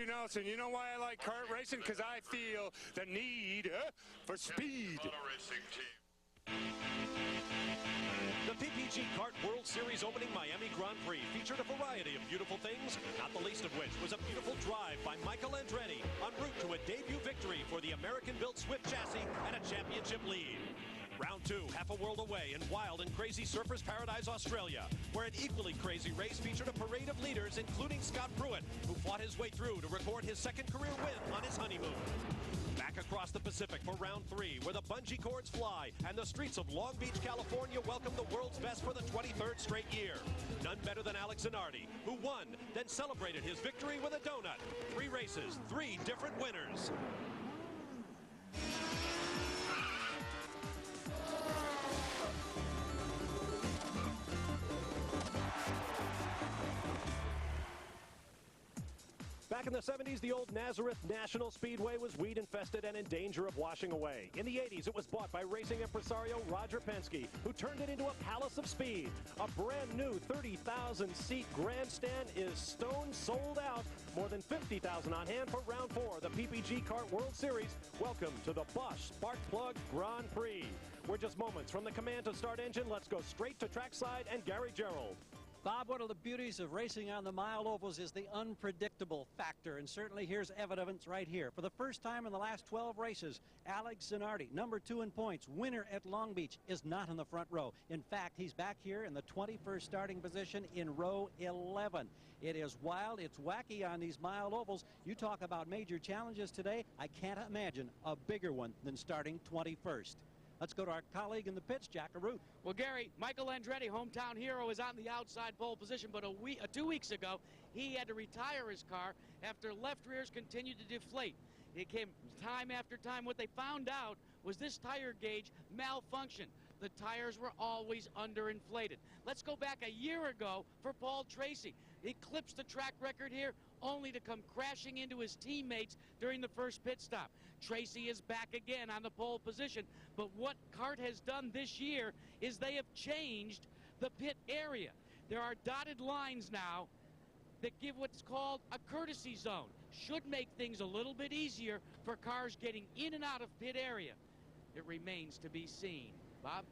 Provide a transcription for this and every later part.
Nelson, you know why I like kart racing? Because I feel the need for speed. The PPG Kart World Series opening Miami Grand Prix featured a variety of beautiful things, not the least of which was a beautiful drive by Michael Andretti en route to a debut victory for the American-built Swift chassis and a championship lead. Round two, half a world away in wild and crazy Surfers Paradise, Australia, where an equally crazy race featured a parade of leaders, including Scott Pruitt, who fought his way through to record his second career win on his honeymoon. Back across the Pacific for round three, where the bungee cords fly and the streets of Long Beach, California welcome the world's best for the 23rd straight year. None better than Alex Zanardi, who won, then celebrated his victory with a donut. 3 races, 3 different winners. Back in the 70s, the old Nazareth National Speedway was weed-infested and in danger of washing away. In the 80s, it was bought by racing impresario Roger Penske, who turned it into a palace of speed. A brand new 30,000-seat grandstand is stone sold out. More than 50,000 on hand for round 4 of the PPG Kart World Series. Welcome to the Bosch Spark Plug Grand Prix. We're just moments from the command to start engine. Let's go straight to trackside and Gary Gerold. Bob, one of the beauties of racing on the mile ovals is the unpredictable factor, and certainly here's evidence right here. For the first time in the last 12 races, Alex Zanardi, number 2 in points, winner at Long Beach, is not in the front row. In fact, he's back here in the 21st starting position in row 11. It is wild, it's wacky on these mile ovals. You talk about major challenges today, I can't imagine a bigger one than starting 21st. Let's go to our colleague in the pits, Jack Arute. Well, Gary, Michael Andretti, hometown hero, is on the outside pole position, but 2 weeks ago, he had to retire his car after left rears continued to deflate. It came time after time. What they found out was this tire gauge malfunctioned. The tires were always underinflated. Let's go back a year ago for Paul Tracy. He eclipsed the track record here, only to come crashing into his teammates during the first pit stop. Tracy is back again on the pole position, but what CART has done this year is they have changed the pit area. There are dotted lines now that give what's called a courtesy zone. Should make things a little bit easier for cars getting in and out of pit area. It remains to be seen. Bob?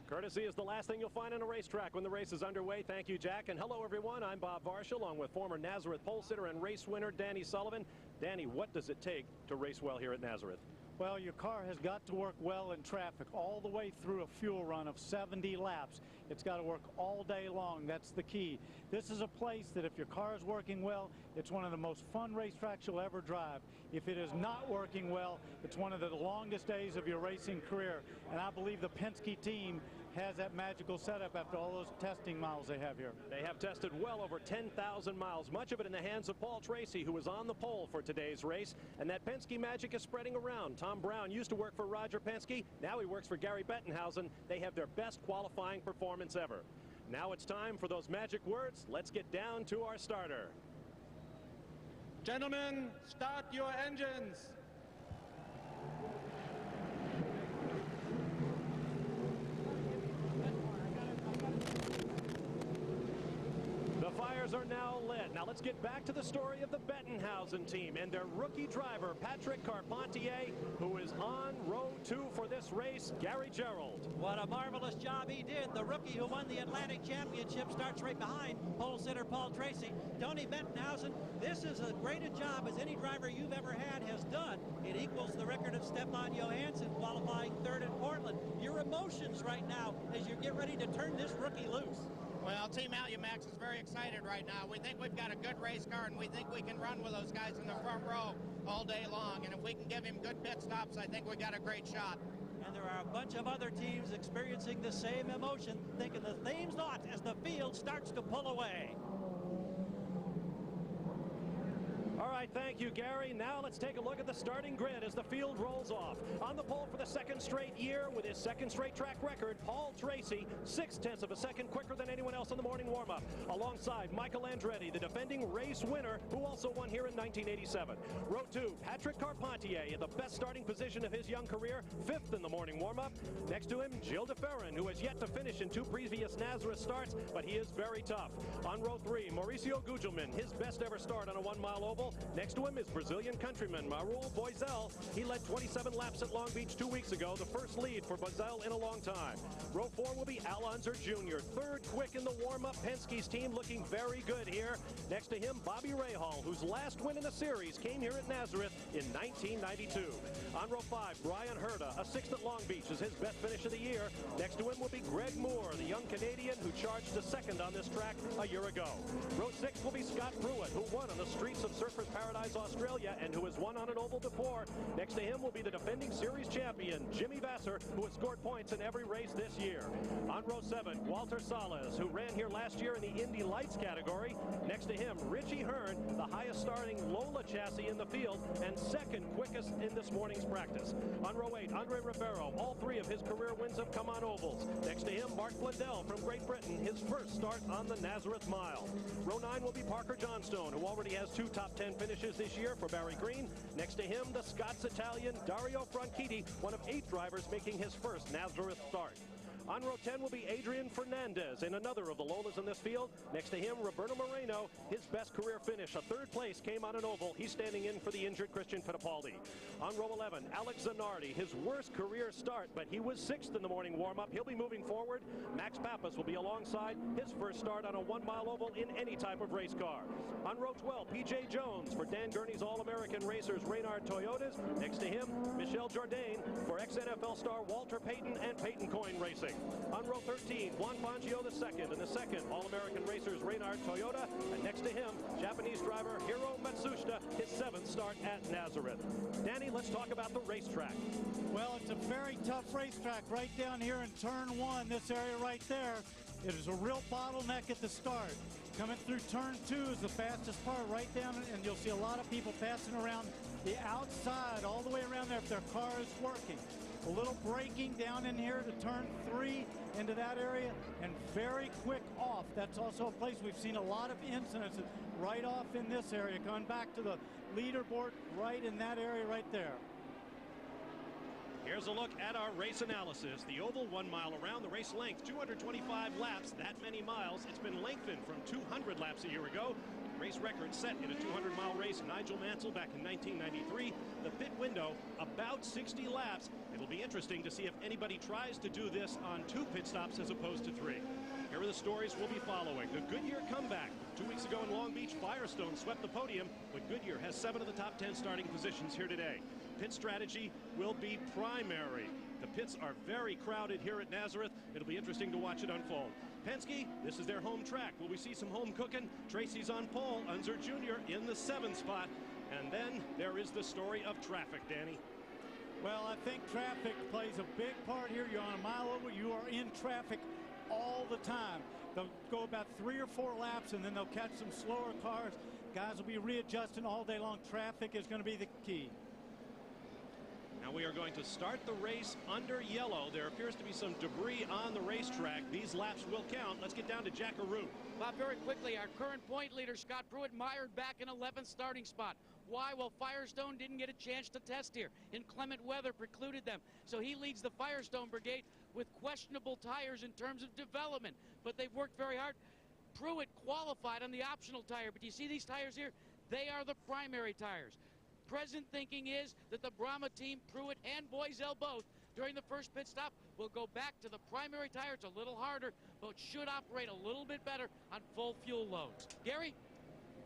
Courtesy is the last thing you'll find on a racetrack when the race is underway. Thank you, Jack. And hello, everyone. I'm Bob Varsha, along with former Nazareth pole sitter and race winner Danny Sullivan. Danny, what does it take to race well here at Nazareth? Well, your car has got to work well in traffic all the way through a fuel run of 70 laps. It's got to work all day long. That's the key. This is a place that if your car is working well, it's one of the most fun racetracks you'll ever drive. If it is not working well, it's one of the longest days of your racing career. And I believe the Penske team has that magical setup after all those testing miles they have here. They have tested well over 10,000 miles, much of it in the hands of Paul Tracy, who was on the pole for today's race. And that Penske magic is spreading around. Tom Brown used to work for Roger Penske. Now he works for Gary Bettenhausen. They have their best qualifying performance ever. Now it's time for those magic words. Let's get down to our starter. Gentlemen, start your engines. The fires are now lit. Now let's get back to the story of the Bettenhausen team and their rookie driver, Patrick Carpentier, who is on row 2 for this race, Gary Gerold. What a marvelous job he did. The rookie who won the Atlantic Championship starts right behind pole sitter Paul Tracy. Tony Bettenhausen, this is as great a job as any driver you've ever had has done. It equals the record of Stefan Johansson qualifying 3rd in Portland. Your emotions right now as you get ready to turn this rookie loose. Well, Team Alumax is very excited right now. We think we've got a good race car, and we think we can run with those guys in the front row all day long. And if we can give him good pit stops, I think we got a great shot. And there are a bunch of other teams experiencing the same emotion, thinking the same's not as the field starts to pull away. All right, thank you, Gary. Now let's take a look at the starting grid as the field rolls off. On the pole for the 2nd straight year with his 2nd straight track record, Paul Tracy, 0.6 of a second quicker than anyone else in the morning warm-up. Alongside Michael Andretti, the defending race winner, who also won here in 1987. Row 2, Patrick Carpentier in the best starting position of his young career, 5th in the morning warm-up. Next to him, Gilles de Ferran, who has yet to finish in 2 previous Nazareth starts, but he is very tough. On row 3, Mauricio Gugelmin, his best ever start on a 1-mile oval, Next to him is Brazilian countryman Mauro Boisel. He led 27 laps at Long Beach 2 weeks ago, the first lead for Boisel in a long time. Row 4 will be Al Unser Jr., third quick in the warm-up. Penske's team looking very good here. Next to him, Bobby Rahal, whose last win in the series came here at Nazareth in 1992. On row 5, Brian Herta, a sixth at Long Beach, is his best finish of the year. Next to him will be Greg Moore, the young Canadian who charged a second on this track a year ago. Row 6 will be Scott Pruitt, who won on the streets of Surfers Paradise, Australia, and who has won on an oval before. Next to him will be the defending series champion, Jimmy Vasser, who has scored points in every race this year. On row 7, Walter Salas, who ran here last year in the Indy Lights category. Next to him, Richie Hearn, the highest starting Lola chassis in the field and second quickest in this morning's practice. On row 8, Andre Ribeiro. All three of his career wins have come on ovals. Next to him, Mark Blundell from Great Britain, his first start on the Nazareth Mile. Row 9 will be Parker Johnstone, who already has 2 top 10 finishes this year for Barry Green. Next to him, the Scots-Italian Dario Franchitti, one of 8 drivers making his first Nazareth start. On row 10 will be Adrian Fernandez in another of the Lolas in this field. Next to him, Roberto Moreno. His best career finish, a third place, came on an oval. He's standing in for the injured Christian Fittipaldi. On row 11, Alex Zanardi, his worst career start, but he was 6th in the morning warm-up. He'll be moving forward. Max Pappas will be alongside, his first start on a 1-mile oval in any type of race car. On row 12, P.J. Jones for Dan Gurney's All-American Racers Reynard Toyotas. Next to him, Michel Jourdain for ex-NFL star Walter Payton and Payton Coyne Racing. On row 13, Juan Fangio II and the second All-American Racers Reynard Toyota. And next to him, Japanese driver Hiro Matsushita, his 7th start at Nazareth. Danny, let's talk about the racetrack. Well, it's a very tough racetrack right down here in turn 1, this area right there. It is a real bottleneck at the start. Coming through turn 2 is the fastest part right down, and you'll see a lot of people passing around the outside all the way around there if their car is working. A little braking down in here to turn 3 into that area, and very quick off. That's also a place we've seen a lot of incidents right off in this area, going back to the leaderboard right in that area right there. Here's a look at our race analysis. The oval 1 mile around, the race length 225 laps, that many miles. It's been lengthened from 200 laps a year ago. Race record set in a 200-mile race, Nigel Mansell back in 1993. The pit window about 60 laps. It'll be interesting to see if anybody tries to do this on 2 pit stops as opposed to 3. Here are the stories we'll be following. The Goodyear comeback. 2 weeks ago in Long Beach, Firestone swept the podium, but Goodyear has 7 of the top 10 starting positions here today. Pit strategy will be primary. The pits are very crowded here at Nazareth. It'll be interesting to watch it unfold. Penske, this is their home track. Will we see some home cooking? Tracy's on pole. Unser Jr. in the 7th spot. And then there is the story of traffic, Danny. Well, I think traffic plays a big part here. You're on a mile over. You are in traffic all the time. They'll go about 3 or 4 laps, and then they'll catch some slower cars. Guys will be readjusting all day long. Traffic is going to be the key. Now we are going to start the race under yellow. There appears to be some debris on the racetrack. These laps will count. Let's get down to Jackaroo. Bob, very quickly, our current point leader, Scott Pruitt, mired back in 11th starting spot. Why? Well, Firestone didn't get a chance to test here. Inclement weather precluded them. So he leads the Firestone brigade with questionable tires in terms of development. But they've worked very hard. Pruitt qualified on the optional tire. But you see these tires here? They are the primary tires. Present thinking is that the Brahma team, Pruitt and Boisel both, during the first pit stop, will go back to the primary tire. It's a little harder, but should operate a little bit better on full fuel loads. Gary?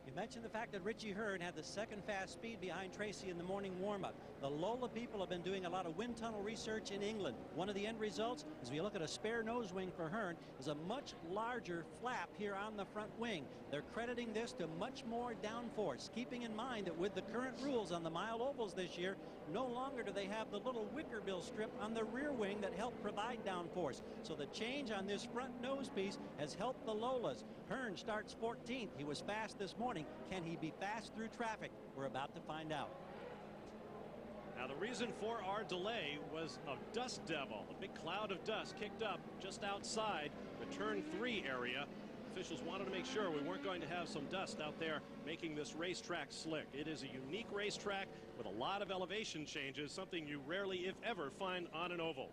You mentioned the fact that Richie Hearn had the second fast speed behind Tracy in the morning warm-up. The Lola people have been doing a lot of wind tunnel research in England. One of the end results, as we look at a spare nose wing for Hearn, is a much larger flap here on the front wing. They're crediting this to much more downforce, keeping in mind that with the current rules on the mile ovals this year, no longer do they have the little wicker bill strip on the rear wing that helped provide downforce. So the change on this front nose piece has helped the Lolas. Hearn starts 14th. He was fast this morning. Can he be fast through traffic? We're about to find out. Now the reason for our delay was a dust devil. A big cloud of dust kicked up just outside the turn 3 area. Officials wanted to make sure we weren't going to have some dust out there making this racetrack slick. It is a unique racetrack with a lot of elevation changes, something you rarely, if ever, find on an oval.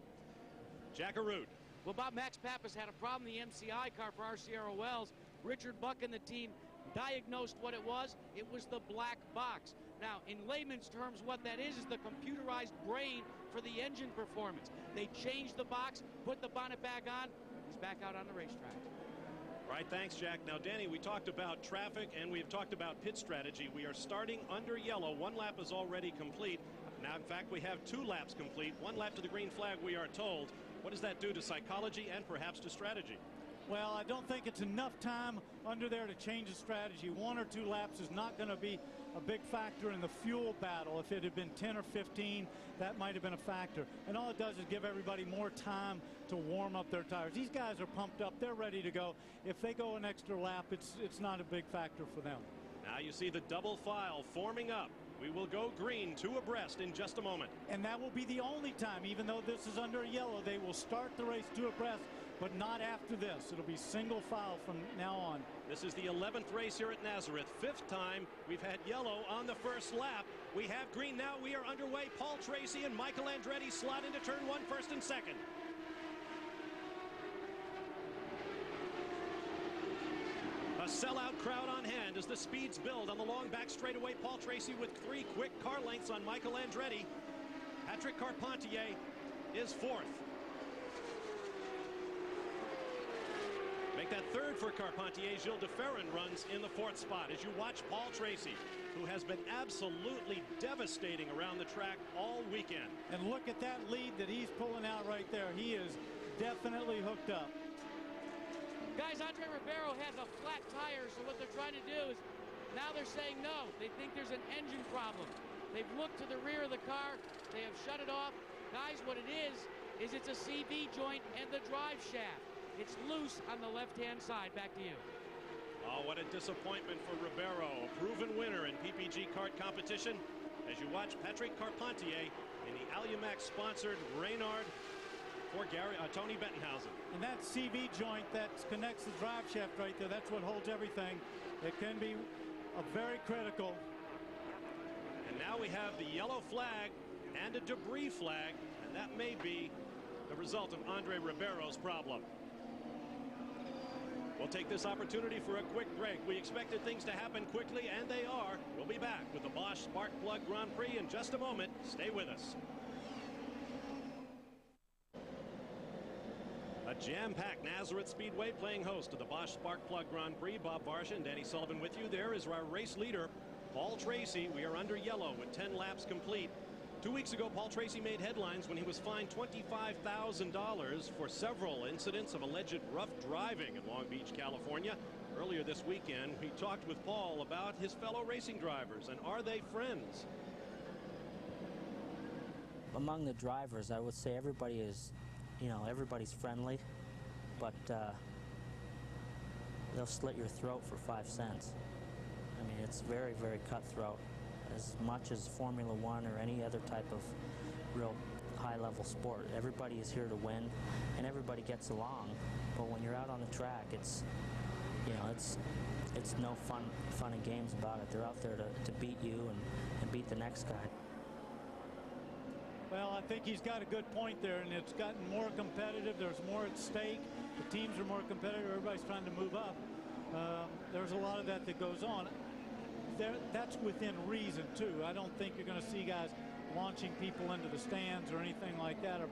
Jackaroo. Well, Bob, Max Pappas had a problem in the MCI car for RCRO Wells. Richard Buck and the team diagnosed what it was. It was the black box. Now, in layman's terms, what that is the computerized brain for the engine performance. They changed the box, put the bonnet back on. He's back out on the racetrack. Right, thanks, Jack. Now, Danny, we talked about traffic and we've talked about pit strategy. We are starting under yellow. One lap is already complete. Now, in fact, we have 2 laps complete. 1 lap to the green flag, we are told. What does that do to psychology and perhaps to strategy? Well, I don't think it's enough time under there to change the strategy. 1 or 2 laps is not going to be a big factor in the fuel battle. If it had been 10 or 15, that might have been a factor. And all it does is give everybody more time to warm up their tires. These guys are pumped up. They're ready to go. If they go an extra lap, it's not a big factor for them. Now you see the double file forming up. We will go green 2 abreast in just a moment. And that will be the only time, even though this is under yellow, they will start the race 2 abreast, but not after this. It'll be single file from now on. This is the 11th race here at Nazareth. 5th time we've had yellow on the first lap. We have green now. We are underway. Paul Tracy and Michael Andretti slot into turn 1, first and second. A sellout crowd on hand as the speeds build on the long back straightaway. Paul Tracy with 3 quick car lengths on Michael Andretti. Patrick Carpentier is 4th. Make that 3rd for Carpentier. Gilles de Ferran runs in the 4th spot as you watch Paul Tracy, who has been absolutely devastating around the track all weekend. And look at that lead that he's pulling out right there. He is definitely hooked up. Guys, Andre Ribeiro has a flat tire, so what they're trying to do is now they're saying no. They think there's an engine problem. They've looked to the rear of the car. They have shut it off. Guys, what it is it's a CV joint and the drive shaft. It's loose on the left-hand side. Back to you. Oh, what a disappointment for Ribeiro, a proven winner in PPG kart competition. As you watch Patrick Carpentier in the Alumax-sponsored Reynard for Tony Bettenhausen. And that CV joint that connects the drive shaft right there, that's what holds everything. It can be very critical. And now we have the yellow flag and a debris flag, and that may be the result of Andre Ribeiro's problem. We'll take this opportunity for a quick break. We expected things to happen quickly, and they are. We'll be back with the Bosch Spark Plug Grand Prix in just a moment. Stay with us. A jam-packed Nazareth Speedway playing host to the Bosch Spark Plug Grand Prix. Bob Varsha and Danny Sullivan with you. There is our race leader, Paul Tracy. We are under yellow with 10 laps complete. 2 weeks ago, Paul Tracy made headlines when he was fined $25,000 for several incidents of alleged rough driving in Long Beach, California. Earlier this weekend, we talked with Paul about his fellow racing drivers, and are they friends? Among the drivers, I would say everybody is, everybody's friendly, but they'll slit your throat for 5 cents. I mean, it's very, very cutthroat. As much as Formula One or any other type of real high-level sport, everybody is here to win, and everybody gets along. But when you're out on the track, it's no fun and games about it. They're out there to beat you and beat the next guy. Well, I think he's got a good point there, and it's gotten more competitive. There's more at stake. The teams are more competitive. Everybody's trying to move up. There's a lot of that goes on. That's within reason, too. I don't think you're going to see guys launching people into the stands or anything like that, or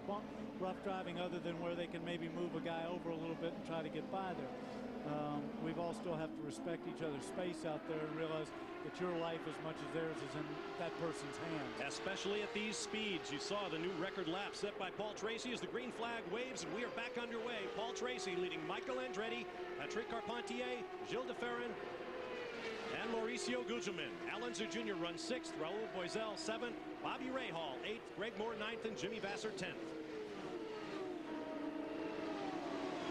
rough driving other than where they can maybe move a guy over a little bit and try to get by there. We've all still have to respect each other's space out there and realize that your life as much as theirs is in that person's hands. Especially at these speeds. You saw the new record lap set by Paul Tracy as the green flag waves, and we are back underway. Paul Tracy leading Michael Andretti, Patrick Carpentier, Gilles de Ferran, and Mauricio Gugelmin. Al Unser Jr. runs 6th, Raul Boisel 7th, Bobby Rahal 8th, Greg Moore 9th, and Jimmy Vasser 10th.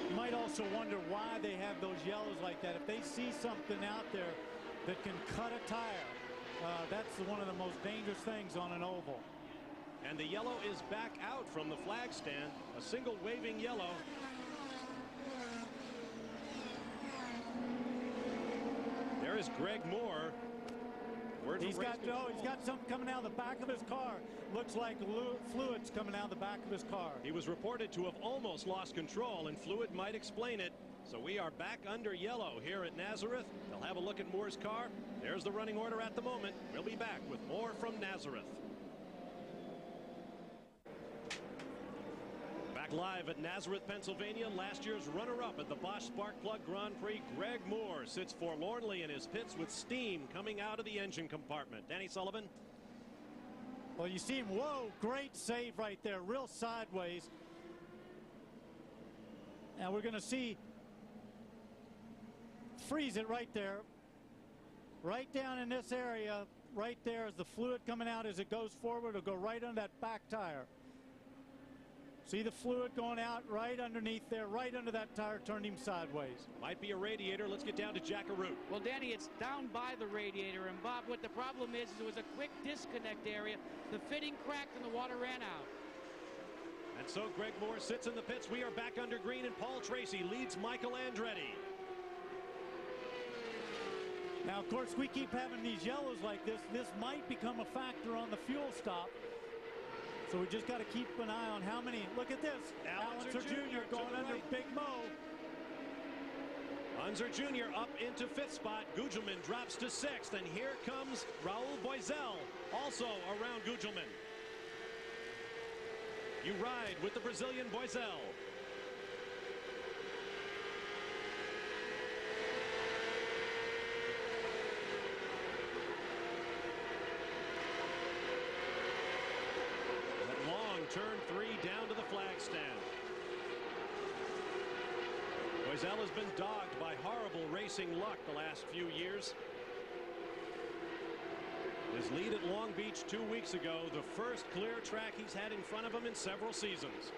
You might also wonder why they have those yellows like that. If they see something out there that can cut a tire, that's one of the most dangerous things on an oval. And the yellow is back out from the flag stand. A single waving yellow. There is Greg Moore. He's got something coming out of the back of his car. Looks like fluids coming out of the back of his car. He was reported to have almost lost control, and fluid might explain it. So we are back under yellow here at Nazareth. They'll have a look at Moore's car. There's the running order at the moment. We'll be back with more from Nazareth. Back live at Nazareth, Pennsylvania, last year's runner-up at the Bosch Spark Plug Grand Prix, Greg Moore, sits forlornly in his pits with steam coming out of the engine compartment. Danny Sullivan. Well, you see him. Whoa, great save right there, real sideways. Now we're going to see, freeze it right there, right down in this area, right there is the fluid coming out as it goes forward. It'll go right on that back tire. See the fluid going out right underneath there, right under that tire, turned him sideways. Might be a radiator. Let's get down to Jackaroo. Well, Danny, it's down by the radiator. And, Bob, what the problem is it was a quick disconnect area. The fitting cracked and the water ran out. And so Greg Moore sits in the pits. We are back under green, and Paul Tracy leads Michael Andretti. Now, of course, we keep having these yellows like this. This might become a factor on the fuel stop. So we just got to keep an eye on how many. Look at this. Alonso Jr. going under Big Mo. Unser Jr. up into 5th spot. Gugelmin drops to 6th. And here comes Raul Boisel, also around Gugelmin. You ride with the Brazilian Boisel. Turn 3 down to the flag stand. Boisel has been dogged by horrible racing luck the last few years. His lead at Long Beach 2 weeks ago, the first clear track he's had in front of him in several seasons.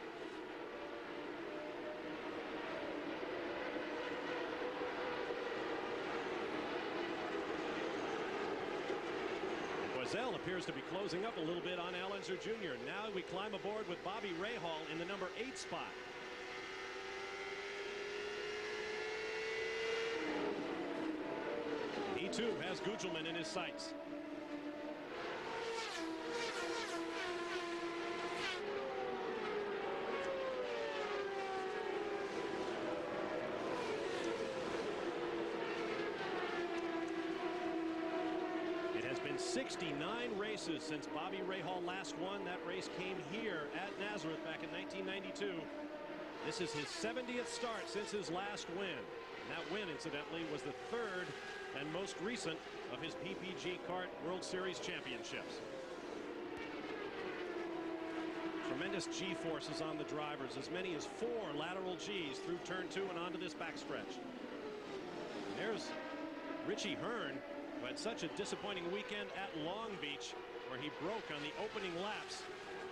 Boisel appears to be closing up a little bit on Alonso Jr. Now we climb aboard with Bobby Rahal in the number 8 spot. He too has Gugelmin in his sights. It has been 69 races since Bobby Rahal last won. That race came here at Nazareth back in 1992. This is his 70th start since his last win. And that win, incidentally, was the 3rd and most recent of his PPG Kart World Series championships. Tremendous G-forces on the drivers, as many as 4 lateral Gs through turn 2 and onto this backstretch. There's Richie Hearn, who had such a disappointing weekend at Long Beach, where he broke on the opening laps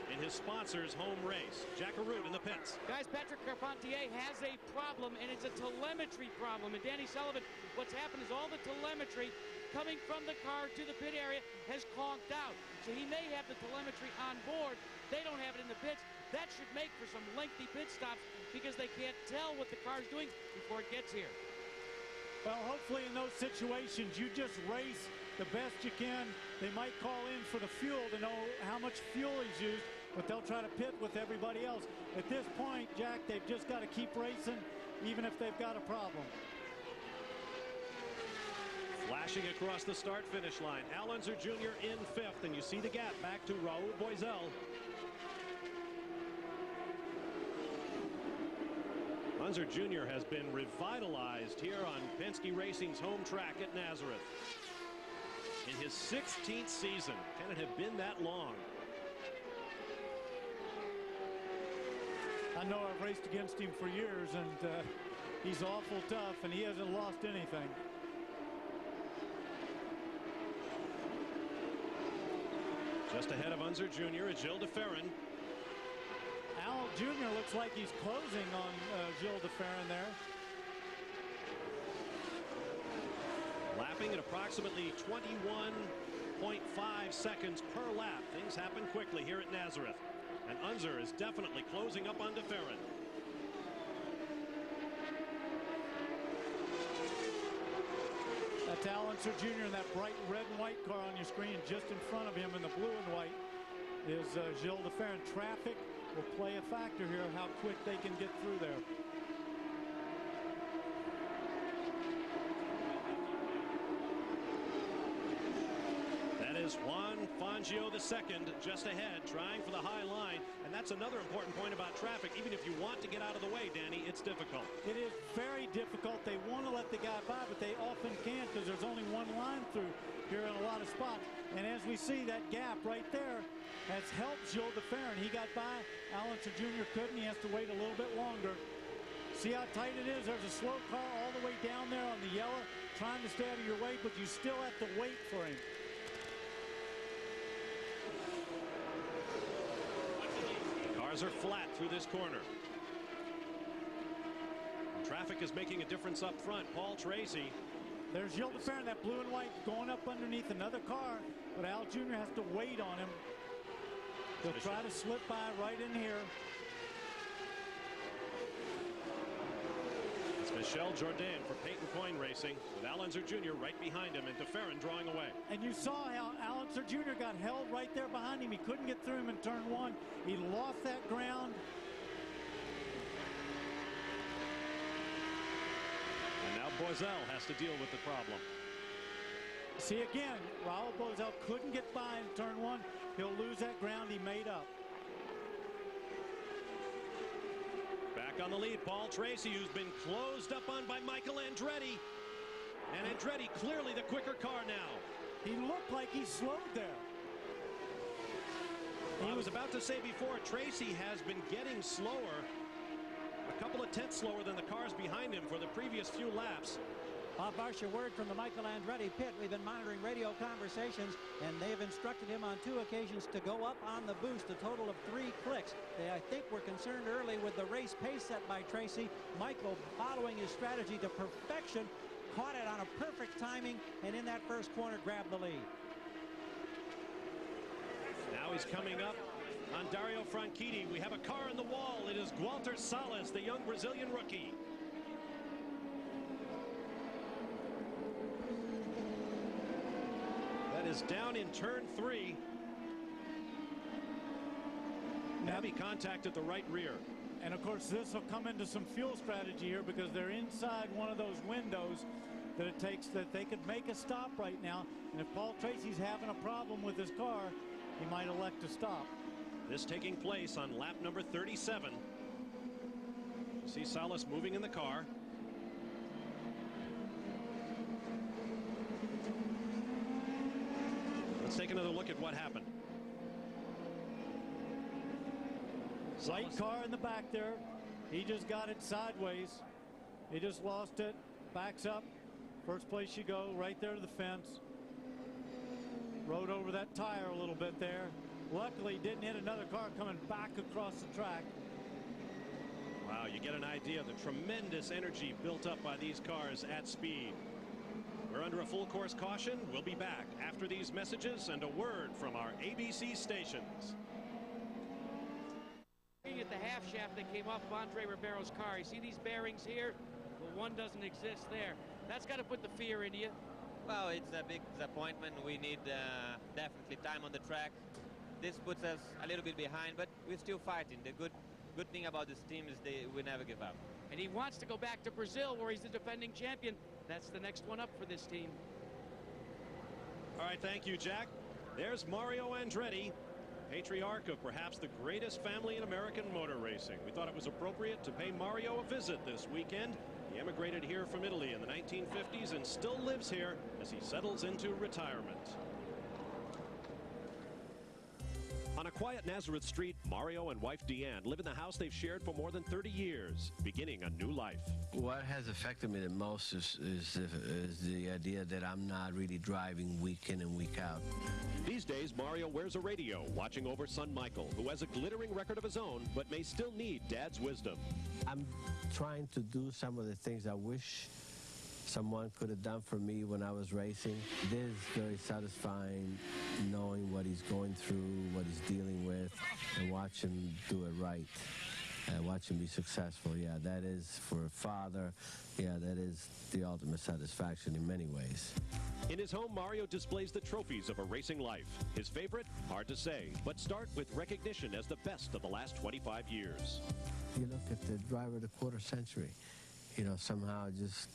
in his sponsor's home race. Jackaroo in the pits. Guys, Patrick Carpentier has a problem, and it's a telemetry problem. And Danny Sullivan, what's happened is all the telemetry coming from the car to the pit area has conked out. So he may have the telemetry on board. They don't have it in the pits. That should make for some lengthy pit stops because they can't tell what the car's doing before it gets here. Well, hopefully in those situations, you just race the best you can. They might call in for the fuel to know how much fuel he's used, but they'll try to pit with everybody else. At this point, Jack, they've just got to keep racing, even if they've got a problem. Flashing across the start-finish line. Alonso Jr. in 5th, and you see the gap back to Raul Boisel. Unser Jr. has been revitalized here on Penske Racing's home track at Nazareth. In his 16th season. Can it have been that long? I know I've raced against him for years, and he's awful tough, and he hasn't lost anything. Just ahead of Unser Jr. is Gilles de Ferran. Al Jr. looks like he's closing on Gilles de Ferran there. Lapping at approximately 21.5 seconds per lap. Things happen quickly here at Nazareth. And Unser is definitely closing up on de Ferran. That's Alonso Jr. in that bright red and white car on your screen. Just in front of him in the blue and white is Gilles de Ferran. Traffic will play a factor here, how quick they can get through there. is Juan Fangio II just ahead, trying for the high line. And that's another important point about traffic. Even if you want to get out of the way, Danny, it's difficult. It is very difficult. They want to let the guy by, but they often can't because there's only one line through here in a lot of spots. And as we see, that gap right there has helped Gilles de Ferran. He got by. Alonso Jr. couldn't. He has to wait a little bit longer. See how tight it is? There's a slow car all the way down there on the yellow, trying to stay out of your way, but you still have to wait for him. Cars are flat through this corner. Traffic is making a difference up front. Paul Tracy. There's Gilles de Ferran, that blue and white going up underneath another car, but Al Jr. has to wait on him. He'll try to slip by right in here. It's Michel Jourdain for Peyton Coyne Racing, with Alonso Jr. right behind him and de Ferran drawing away. And you saw how Alonso Jr. got held right there behind him. He couldn't get through him in turn one. He lost that ground. And now Boisel has to deal with the problem. See again, Raul Boisel couldn't get by in turn one. He'll lose that ground he made up. Back on the lead, Paul Tracy, who's been closed up on by Michael Andretti. And Andretti clearly the quicker car now. He looked like he slowed there. I was about to say before, Tracy has been getting slower. A couple of tenths slower than the cars behind him for the previous few laps. Bosch, a word from the Michael Andretti pit. We've been monitoring radio conversations, and they've instructed him on 2 occasions to go up on the boost, a total of 3 clicks. They, I think, were concerned early with the race pace set by Tracy. Michael, following his strategy to perfection, caught it on a perfect timing, and in that first corner grabbed the lead. Now he's coming up on Dario Franchitti. We have a car in the wall. It is Gualter Salas, the young Brazilian rookie. Is down in turn 3. Heavy contact at the right rear. And of course this will come into some fuel strategy here because they're inside one of those windows that it takes that they could make a stop right now. And if Paul Tracy's having a problem with his car, he might elect to stop. This taking place on lap number 37. You see Salas moving in the car. Let's take another look at what happened. Light car in the back there. He just got it sideways. He just lost it. Backs up. First place you go, right there to the fence. Rode over that tire a little bit there. Luckily didn't hit another car coming back across the track. Wow, you get an idea of the tremendous energy built up by these cars at speed. We're under a full course caution. We'll be back after these messages and a word from our ABC stations. Looking at the half shaft that came off of Andre Ribeiro's car, you see these bearings here? Well, one doesn't exist there. That's got to put the fear into you. Well, it's a big disappointment. We need definitely time on the track. This puts us a little bit behind, but we're still fighting. The good thing about this team is we never give up. And he wants to go back to Brazil where he's the defending champion. That's the next one up for this team. All right, thank you, Jack. There's Mario Andretti, patriarch of perhaps the greatest family in American motor racing. We thought it was appropriate to pay Mario a visit this weekend. He emigrated here from Italy in the 1950s and still lives here as he settles into retirement. On a quiet Nazareth street, Mario and wife Deanne live in the house they've shared for more than 30 years, beginning a new life. What has affected me the most is the idea that I'm not really driving week in and week out. These days, Mario wears a radio, watching over son Michael, who has a glittering record of his own, but may still need Dad's wisdom. I'm trying to do some of the things I wish someone could have done for me when I was racing. It is very satisfying knowing what he's going through, what he's dealing with, and watch him do it right. And watch him be successful. Yeah, that is for a father. Yeah, that is the ultimate satisfaction in many ways. In his home, Mario displays the trophies of a racing life. His favorite? Hard to say, but start with recognition as the best of the last 25 years. You look at the driver of the quarter century, you know, somehow just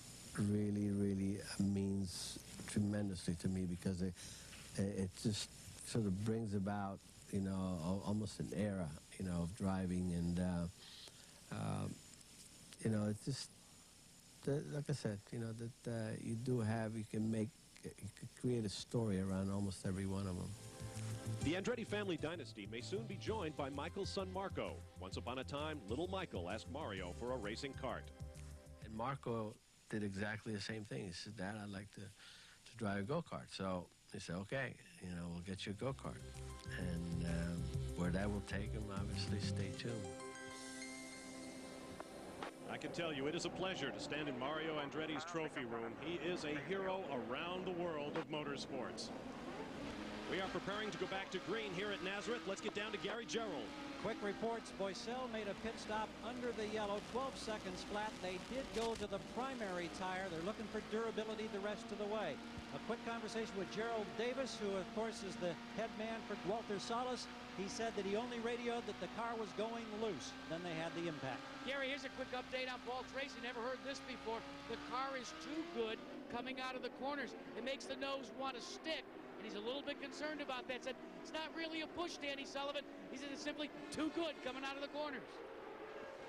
really means tremendously to me because it just sort of brings about, you know, almost an era, you know, of driving. And, you know, it's just, like I said, you know, that you do have, you can create a story around almost every one of them. The Andretti family dynasty may soon be joined by Michael's son Marco. Once upon a time, little Michael asked Mario for a racing cart. And Marco did exactly the same thing. He said, Dad, I'd like to drive a go-kart. So he said, okay, you know, we'll get you a go-kart. And where that will take him, obviously, stay tuned. I can tell you, it is a pleasure to stand in Mario Andretti's trophy room. He is a hero around the world of motorsports. We are preparing to go back to green here at Nazareth. Let's get down to Gary Gerald. Quick reports, Boissel made a pit stop under the yellow, 12 seconds flat. They did go to the primary tire. They're looking for durability the rest of the way. A quick conversation with Gerald Davis, who of course is the head man for Walter Salas. He said that he only radioed that the car was going loose. Then they had the impact. Gary, here's a quick update on Paul Tracy. Never heard this before. The car is too good coming out of the corners. It makes the nose want to stick. And he's a little bit concerned about that. Said it's not really a push, Danny Sullivan. He said it's simply too good coming out of the corners.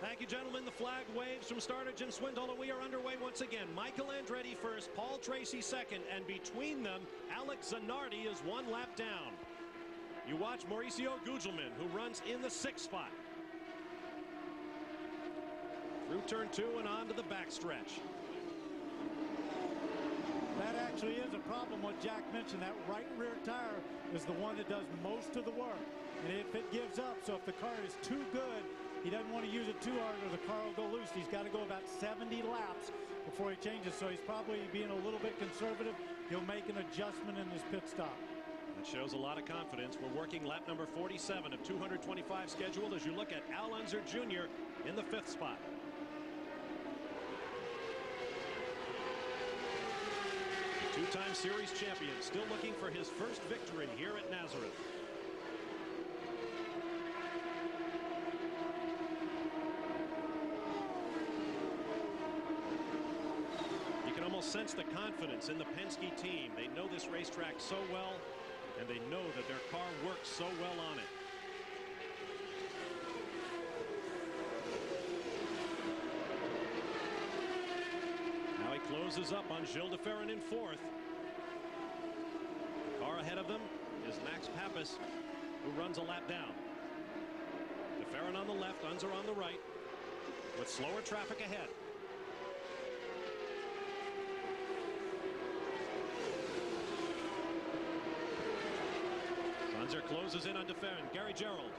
Thank you, gentlemen. The flag waves from Startage and Swindle, and we are underway once again. Michael Andretti first, Paul Tracy second, and between them, Alex Zanardi is one lap down. You watch Mauricio Gugelmin, who runs in the 6th spot. Through turn 2 and on to the backstretch. That actually is a problem, what Jack mentioned. That right rear tire is the one that does most of the work. And if it gives up, so if the car is too good, he doesn't want to use it too hard or the car will go loose. He's got to go about 70 laps before he changes. So he's probably being a little bit conservative. He'll make an adjustment in his pit stop. That shows a lot of confidence. We're working lap number 47 of 225 scheduled as you look at Al Unser Jr. in the 5th spot. Two-time series champion, still looking for his first victory here at Nazareth. You can almost sense the confidence in the Penske team. They know this racetrack so well, and they know that their car works so well on it. Closes up on Gilles de Ferran in 4th. The car ahead of them is Max Pappas, who runs a lap down. De Ferran on the left, Unser on the right, with slower traffic ahead. Unser closes in on De Ferran. Gary Gerald.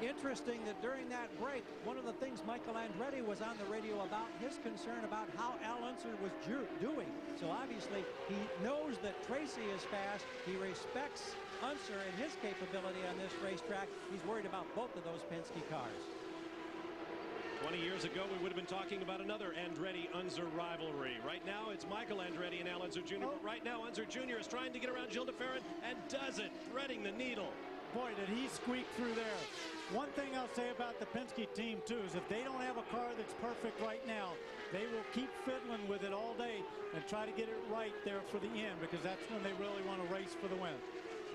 Interesting that during that break, one of the things Michael Andretti was on the radio about, his concern about how Al Unser was doing. So obviously he knows that Tracy is fast. He respects Unser and his capability on this racetrack. He's worried about both of those Penske cars. 20 years ago, we would have been talking about another Andretti-Unser rivalry. Right now, it's Michael Andretti and Al Unser Jr. But right now, Unser Jr. is trying to get around Gilles de Ferran and does it, threading the needle. Boy, did he squeak through there. One thing I'll say about the Penske team, too, is if they don't have a car that's perfect right now, they will keep fiddling with it all day and try to get it right there for the end, because that's when they really want to race for the win.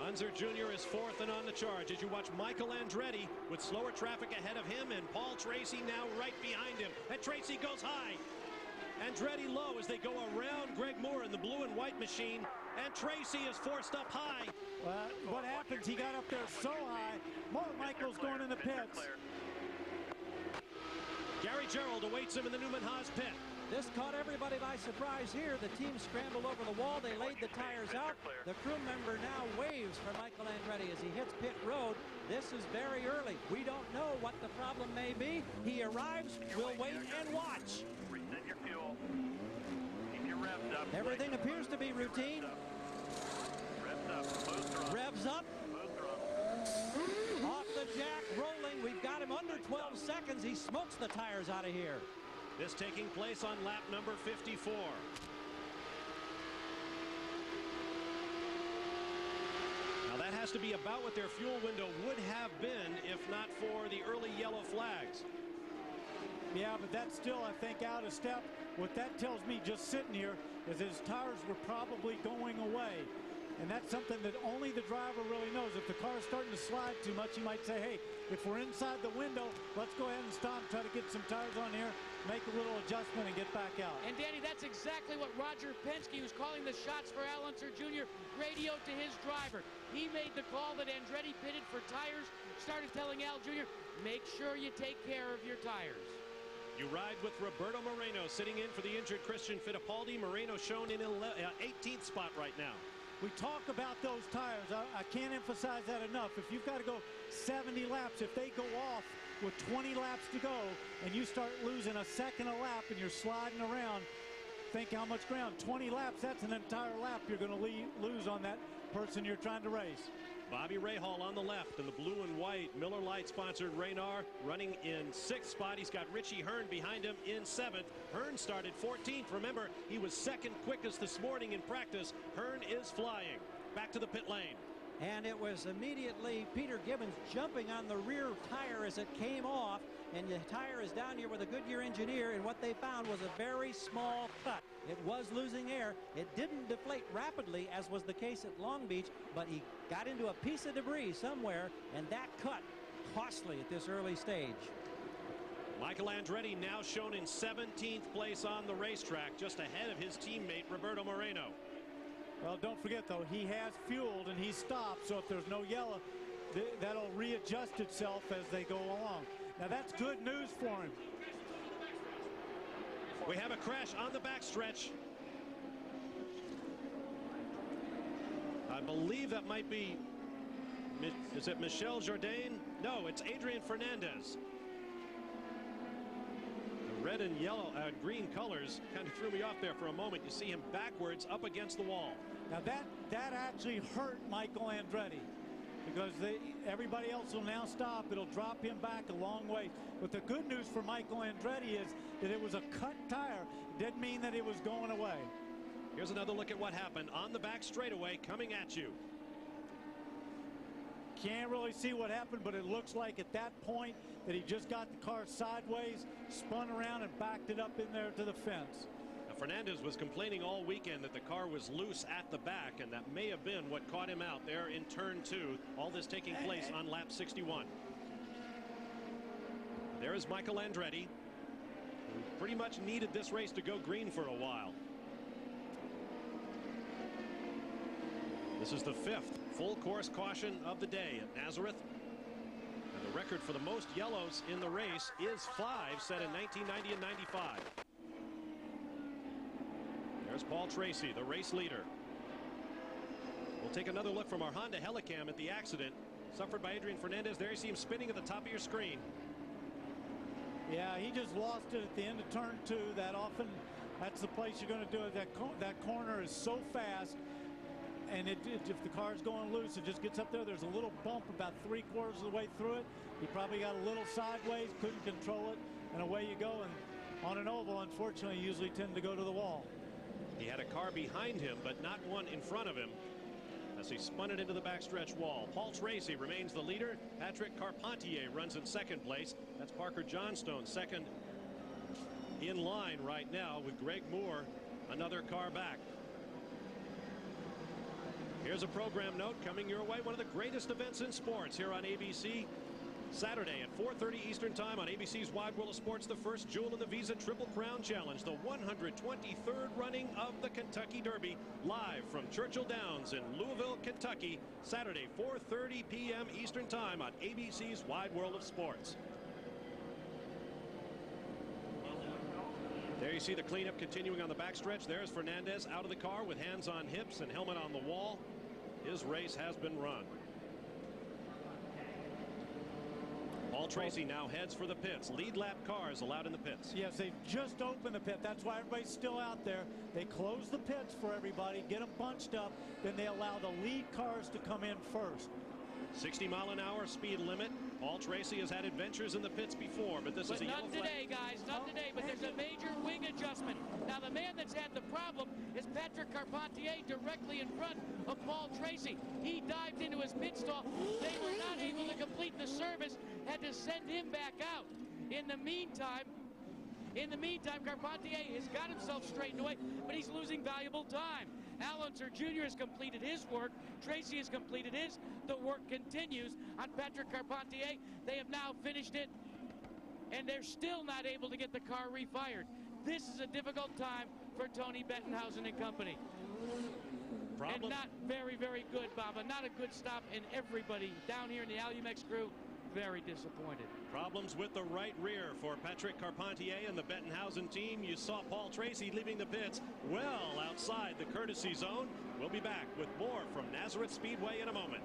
Unser Jr. is 4th and on the charge as you watch Michael Andretti with slower traffic ahead of him and Paul Tracy now right behind him. And Tracy goes high. Andretti low as they go around Greg Moore in the blue and white machine. And Tracy is forced up high. Well, what happens, he got up there so high. Michael's going in the pits. Gary Gerald awaits him in the Newman Haas pit. This caught everybody by surprise here. The team scrambled over the wall. They laid the tires out. The crew member now waves for Michael Andretti as he hits pit road. This is very early. We don't know what the problem may be. He arrives. We'll wait and watch. Reset your fuel. Keep your revs up. Everything appears to be routine. Revs up. Revs up. Off the jack, rolling. We've got him under 12 seconds. He smokes the tires out of here. This taking place on lap number 54. Now that has to be about what their fuel window would have been if not for the early yellow flags. Yeah, but that's still, I think, out of step. What that tells me just sitting here is his tires were probably going away. And that's something that only the driver really knows. If the car is starting to slide too much, you might say, hey, if we're inside the window, let's go ahead and stop, try to get some tires on here, make a little adjustment, and get back out. And Danny, that's exactly what Roger Penske, who's calling the shots for Al Unser Jr., radioed to his driver. He made the call that Andretti pitted for tires, started telling Al Jr., make sure you take care of your tires. You ride with Roberto Moreno sitting in for the injured Christian Fittipaldi. Moreno shown in 18th spot right now. We talk about those tires. I can't emphasize that enough. If you've got to go 70 laps, if they go off with 20 laps to go and you start losing a second a lap and you're sliding around, think how much ground. 20 laps, that's an entire lap you're going to lose on that person you're trying to race. Bobby Rahal on the left in the blue and white Miller Lite sponsored Reynard running in 6th spot. He's got Richie Hearn behind him in 7th. Hearn started 14th. Remember, he was second quickest this morning in practice. Hearn is flying. Back to the pit lane. And it was immediately Peter Gibbons jumping on the rear tire as it came off. And the tire is down here with a Goodyear engineer, and what they found was a very small cut. It was losing air. It didn't deflate rapidly, as was the case at Long Beach, but he got into a piece of debris somewhere, and that cut costly at this early stage. Michael Andretti now shown in 17th place on the racetrack, just ahead of his teammate Roberto Moreno. Well, don't forget, though, he has fueled and he stopped, so if there's no yellow, that'll readjust itself as they go along. Now, that's good news for him. We have a crash on the backstretch. I believe that might be, is it Michel Jourdain? No, it's Adrian Fernandez. The red and yellow, green colors kind of threw me off there for a moment. You see him backwards up against the wall. Now, that actually hurt Michael Andretti, because everybody else will now stop. It'll drop him back a long way. But the good news for Michael Andretti is that it was a cut tire. It didn't mean that it was going away. Here's another look at what happened on the back straightaway coming at you. Can't really see what happened, but it looks like at that point that he just got the car sideways, spun around, and backed it up in there to the fence. Now, Fernandez was complaining all weekend that the car was loose at the back, and that may have been what caught him out there in turn 2. All this taking place on lap 61. There is Michael Andretti, who pretty much needed this race to go green for a while. This is the 5th full course caution of the day at Nazareth. And the record for the most yellows in the race is 5, set in 1990 and 95. There's Paul Tracy, the race leader. We'll take another look from our Honda Helicam at the accident suffered by Adrian Fernandez. There you see him spinning at the top of your screen. Yeah, he just lost it at the end of turn 2. That's the place you're going to do it. That corner is so fast, and if the car's going loose, it just gets up there. There's a little bump about 3/4 of the way through it. He probably got a little sideways, couldn't control it, and away you go. And on an oval, unfortunately, you usually tend to go to the wall. He had a car behind him, but not one in front of him, as he spun it into the backstretch wall. Paul Tracy remains the leader. Patrick Carpentier runs in 2nd place. That's Parker Johnstone, 2nd in line right now, with Greg Moore another car back. Here's a program note coming your way. One of the greatest events in sports here on ABC. Saturday at 4:30 Eastern Time on ABC's Wide World of Sports, the first jewel in the Visa Triple Crown Challenge, the 123rd running of the Kentucky Derby, live from Churchill Downs in Louisville, Kentucky, Saturday, 4:30 p.m. Eastern Time on ABC's Wide World of Sports. There you see the cleanup continuing on the backstretch. There's Fernandez out of the car with hands on hips and helmet on the wall. His race has been run. Paul Tracy now heads for the pits. Lead lap cars allowed in the pits. Yes, they've just opened the pit. That's why everybody's still out there. They close the pits for everybody, get them bunched up, then they allow the lead cars to come in first. 60-mile-an-hour speed limit. Paul Tracy has had adventures in the pits before, but this is a yellow flag. Not today, guys. Not today, but there's a major wing adjustment. Now, the man that's had the problem is Patrick Carpentier, directly in front of Paul Tracy. He dived into his pit stall. They were not able to complete the service, had to send him back out. In the meantime, Carpentier has got himself straightened away, but he's losing valuable time. Al Unser Jr. has completed his work. Tracy has completed his. The work continues on Patrick Carpentier. They have now finished it, and they're still not able to get the car refired. This is a difficult time for Tony Bettenhausen and company. And not very, very good, Baba. Not a good stop, and everybody down here in the Alumex crew, very disappointed. Problems with the right rear for Patrick Carpentier and the Bettenhausen team. You saw Paul Tracy leaving the pits well outside the courtesy zone. We'll be back with more from Nazareth Speedway in a moment.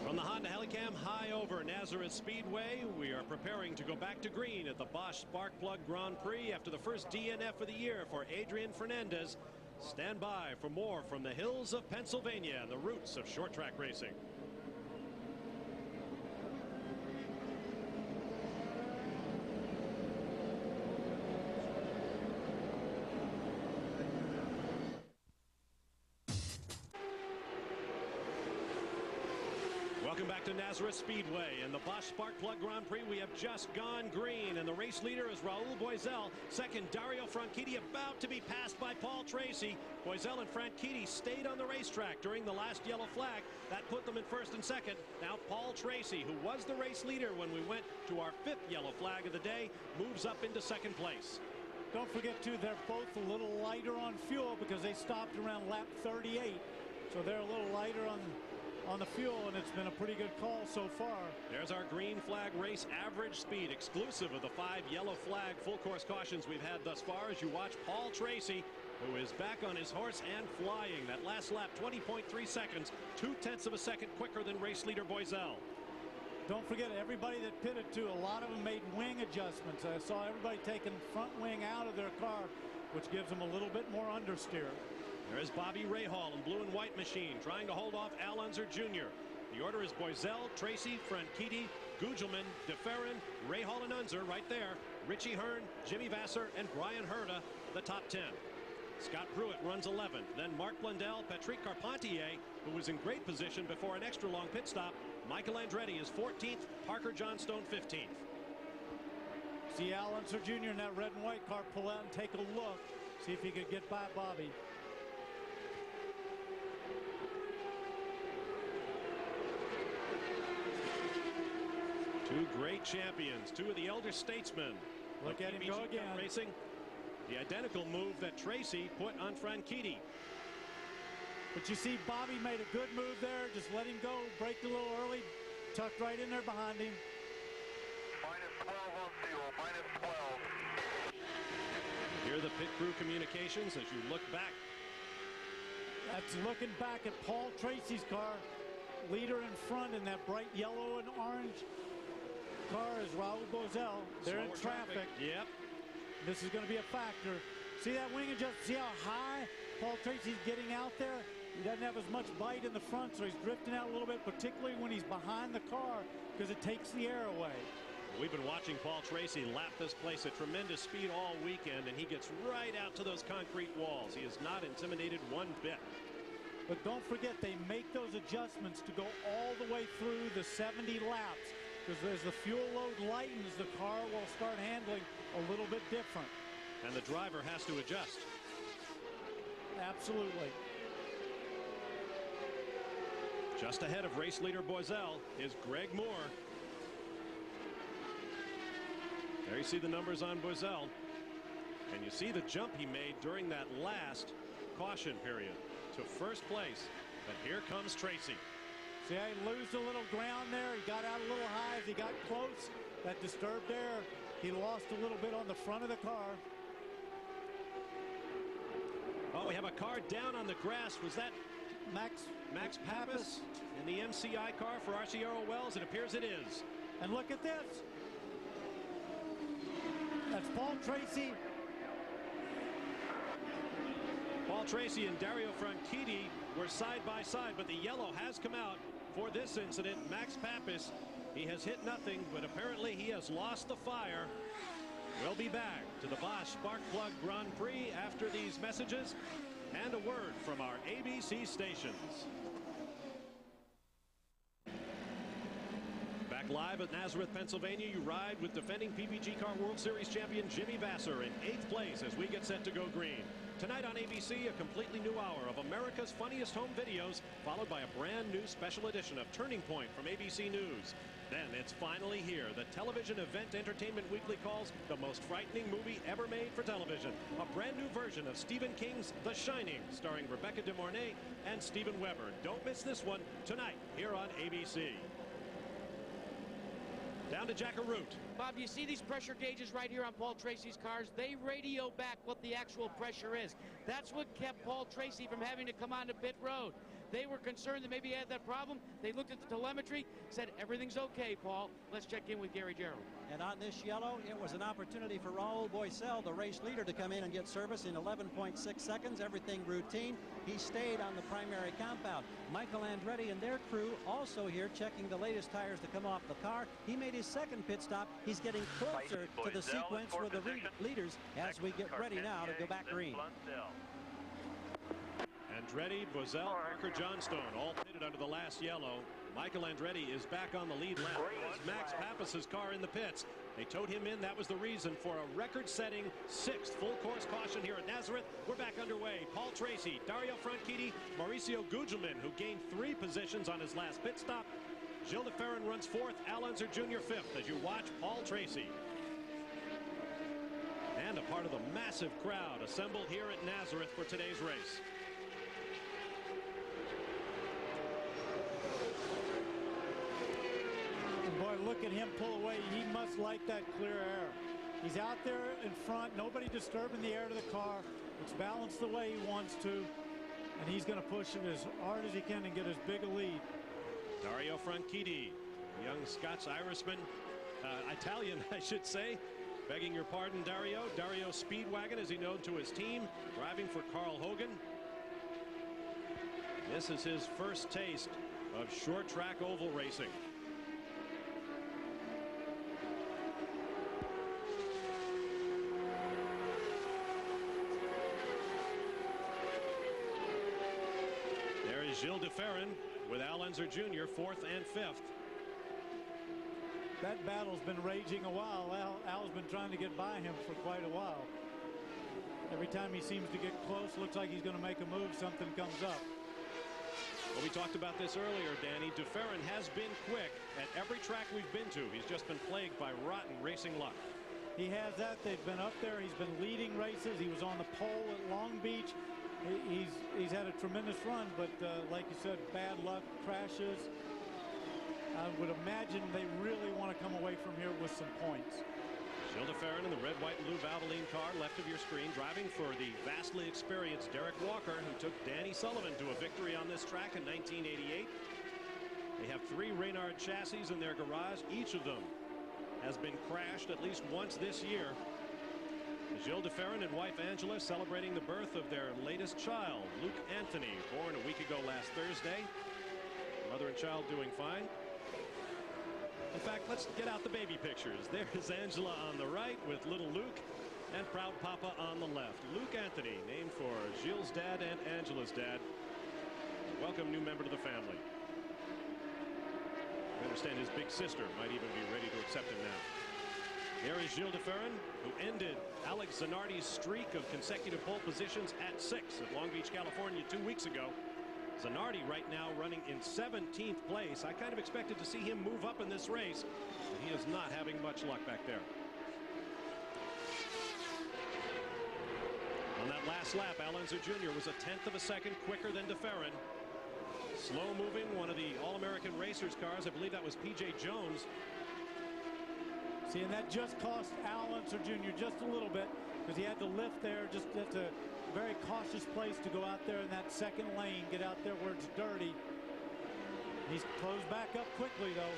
From the Honda Helicam high over Nazareth Speedway, we are preparing to go back to green at the Bosch Sparkplug Grand Prix after the first DNF of the year for Adrian Fernandez. Stand by for more from the hills of Pennsylvania and the roots of short track racing. Welcome back to Nazareth Speedway and the Bosch Sparkplug Grand Prix. We have just gone green, and the race leader is Raul Boisel. Second, Dario Franchitti, about to be passed by Paul Tracy. Boisel and Franchitti stayed on the racetrack during the last yellow flag. That put them in first and second. Now Paul Tracy, who was the race leader when we went to our fifth yellow flag of the day, moves up into second place. Don't forget, too, they're both a little lighter on fuel because they stopped around lap 38. So they're a little lighter on the fuel, and it's been a pretty good call so far. There's our green flag race average speed, exclusive of the 5 yellow flag full course cautions we've had thus far, as you watch Paul Tracy, who is back on his horse and flying. That last lap, 20.3 seconds, 0.2 of a second quicker than race leader Boisel. Don't forget, everybody that pitted too, a lot of them made wing adjustments. I saw everybody taking front wing out of their car, which gives them a little bit more understeer. There is Bobby Rahal in blue and white machine trying to hold off Al Unser Jr. The order is Boisel, Tracy, Franchitti, Gugelman, DeFerrin, Rahal and Unser right there. Richie Hearn, Jimmy Vasser, and Brian Herta, the top 10. Scott Pruitt runs 11th. Then Mark Blundell, Patrick Carpentier, who was in great position before an extra long pit stop. Michael Andretti is 14th. Parker Johnstone 15th. See Al Unser Jr. in that red and white car pull out and take a look. See if he could get by Bobby. Two great champions, two of the elder statesmen. Look at him go again. Racing. The identical move that Tracy put on Franchitti. But you see Bobby made a good move there. Just let him go. Braked a little early. Tucked right in there behind him. Minus 12 on fuel. Minus 12. Here are the pit crew communications as you look back. That's looking back at Paul Tracy's car. Leader in front in that bright yellow and orange car is Raul Boisel. They're in traffic. Yep. This is going to be a factor. See that wing adjust? See how high Paul Tracy's getting out there? He doesn't have as much bite in the front, so he's drifting out a little bit, particularly when he's behind the car, because it takes the air away. We've been watching Paul Tracy lap this place at tremendous speed all weekend, and he gets right out to those concrete walls. He is not intimidated one bit. But don't forget, they make those adjustments to go all the way through the 70 laps, because as the fuel load lightens, the car will start handling a little bit different. And the driver has to adjust. Absolutely. Just ahead of race leader Boisel is Greg Moore. There you see the numbers on Boisel. And you see the jump he made during that last caution period to first place. But here comes Tracy. See how he lost a little ground there. He got out a little high as he got close. That disturbed air. He lost a little bit on the front of the car. Oh, we have a car down on the grass. Was that Max Pappas in the MCI car for Arciero Wells? It appears it is. And look at this. That's Paul Tracy. Paul Tracy and Dario Franchitti were side by side, but the yellow has come out for this incident. Max Pappas, he has hit nothing, but apparently he has lost the fire. We'll be back to the Bosch Sparkplug Grand Prix after these messages and a word from our ABC stations. Back live at Nazareth, Pennsylvania, you ride with defending PPG Car World Series champion Jimmy Vasser in 8th place as we get set to go green. Tonight on ABC, a completely new hour of America's Funniest Home Videos, followed by a brand new special edition of Turning Point from ABC News. Then it's finally here. The television event Entertainment Weekly calls the most frightening movie ever made for television. A brand new version of Stephen King's The Shining, starring Rebecca De Mornay and Steven Weber. Don't miss this one tonight here on ABC. Down to Jack Arute. Bob, you see these pressure gauges right here on Paul Tracy's cars? They radio back what the actual pressure is. That's what kept Paul Tracy from having to come onto pit road. They were concerned that maybe he had that problem. They looked at the telemetry, said, everything's okay, Paul. Let's check in with Gary Gerald. And on this yellow, it was an opportunity for Raul Boisel, the race leader, to come in and get service in 11.6 seconds. Everything routine. He stayed on the primary compound. Michael Andretti and their crew also here checking the latest tires to come off the car. He made his second pit stop. He's getting closer to the sequence with the leaders as we get ready now to go back green. Andretti, Boisel, Parker, Johnstone all pitted under the last yellow. Michael Andretti is back on the lead lap. Max Pappas's car in the pits. They towed him in. That was the reason for a record-setting 6th full-course caution here at Nazareth. We're back underway. Paul Tracy, Dario Franchitti, Mauricio Gugelmin, who gained 3 positions on his last pit stop. Gilles de Ferran runs 4th. Al Unser Jr. 5th as you watch Paul Tracy. And a part of the massive crowd assembled here at Nazareth for today's race. Boy, look at him pull away. He must like that clear air. He's out there in front, nobody disturbing the air to the car. It's balanced the way he wants to, and he's going to push it as hard as he can and get as big a lead. Dario Franchitti, young Scots-Irishman, Italian, I should say. Begging your pardon, Dario. Dario Speedwagon, as he known to his team, driving for Carl Hogan. This is his first taste of short track oval racing. Gilles de Ferran with Al Unser Jr. 4th and 5th. That battle's been raging a while. Al's been trying to get by him for quite a while. Every time he seems to get close, looks like he's going to make a move, something comes up. Well, we talked about this earlier, Danny. De Ferran has been quick at every track we've been to. He's just been plagued by rotten racing luck. He has that. They've been up there. He's been leading races. He was on the pole at Long Beach. He's had a tremendous run, but like you said, bad luck, crashes. I would imagine they really want to come away from here with some points. Gilles de Ferran in the red, white, and blue Valvoline car left of your screen, driving for the vastly experienced Derek Walker, who took Danny Sullivan to a victory on this track in 1988. They have 3 Reynard chassis in their garage. Each of them has been crashed at least once this year. Gilles de Ferran and wife Angela celebrating the birth of their latest child, Luke Anthony, born a week ago last Thursday. Mother and child doing fine. In fact, let's get out the baby pictures. There's Angela on the right with little Luke, and proud Papa on the left. Luke Anthony, named for Gilles' dad and Angela's dad. Welcome new member to the family. I understand his big sister might even be ready to accept him now. There is Gilles de Ferran, who ended Alex Zanardi's streak of consecutive pole positions at 6 at Long Beach, California 2 weeks ago. Zanardi right now running in 17th place. I kind of expected to see him move up in this race, but he is not having much luck back there. On that last lap, Al Unser Jr. was a 1/10 of a second quicker than de Ferran. Slow moving, one of the All-American Racers cars. I believe that was P.J. Jones. See, and that just cost Al Unser Jr. just a little bit because he had to lift there. Just that's a very cautious place to go out there in that second lane, get out there where it's dirty. He's closed back up quickly, though.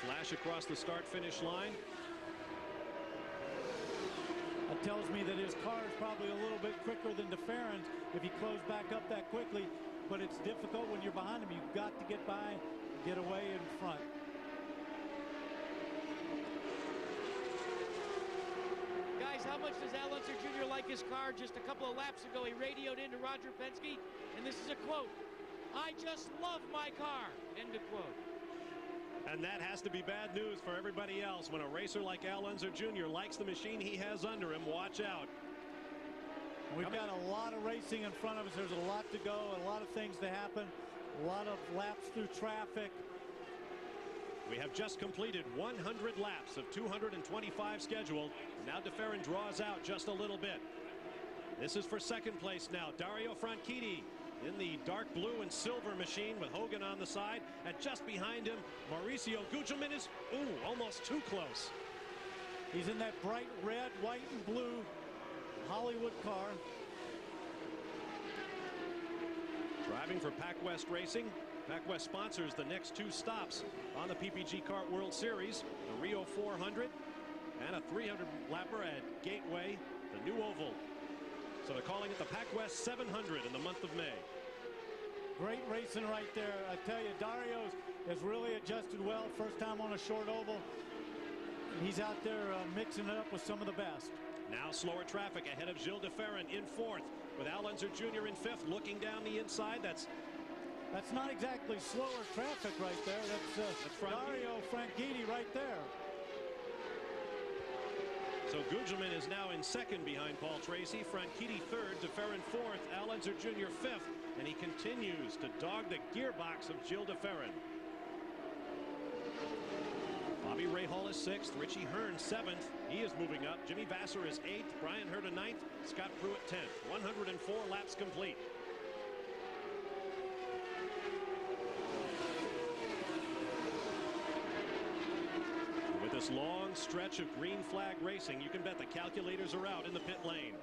Flash across the start-finish line. That tells me that his car is probably a little bit quicker than de Ferran's if he closed back up that quickly. But it's difficult when you're behind him. You've got to get by, get away in front. How much does Al Unser Jr. like his car? Just a couple of laps ago, he radioed into Roger Penske, and this is a quote: "I just love my car." End of quote. And that has to be bad news for everybody else. When a racer like Al Unser Jr. likes the machine he has under him, watch out. We've got a lot of racing in front of us. There's a lot to go, a lot of things to happen, a lot of laps through traffic. We have just completed 100 laps of 225 scheduled. Now DeFerrin draws out just a little bit. This is for second place now. Dario Franchitti in the dark blue and silver machine with Hogan on the side. And just behind him, Mauricio Gugelmin is, almost too close. He's in that bright red, white, and blue Hollywood car. Driving for PacWest Racing. PacWest sponsors the next two stops on the PPG Kart World Series, the Rio 400 and a 300 lapper at Gateway, the new oval. So they're calling it the PacWest 700 in the month of May. Great racing right there. I tell you, Dario has really adjusted well. First time on a short oval. And he's out there mixing it up with some of the best. Now slower traffic ahead of Gilles DeFerrin in fourth, with Al Unser Jr. in fifth, looking down the inside. That's not exactly slower traffic right there. That's Dario Franchitti right there. So Gugelmin is now in second behind Paul Tracy. Franchitti third, DeFerrin fourth, Al Unser Jr. fifth, and he continues to dog the gearbox of Gilles DeFerrin. Bobby Rahal is sixth, Richie Hearn seventh. He is moving up. Jimmy Vasser is eighth, Brian Herta ninth, Scott Pruitt 10th. 104 laps complete. With this long stretch of green flag racing, you can bet the calculators are out in the pit lane.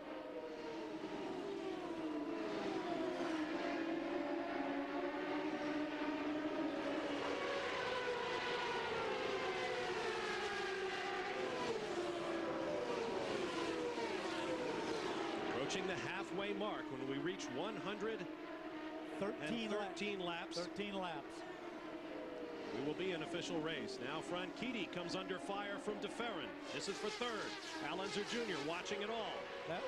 Approaching the halfway mark when we reach 113 laps. 13 laps. We will be an official race. Now Franchitti comes under fire from DeFerrin. This is for third. Al Unser Jr. watching it all.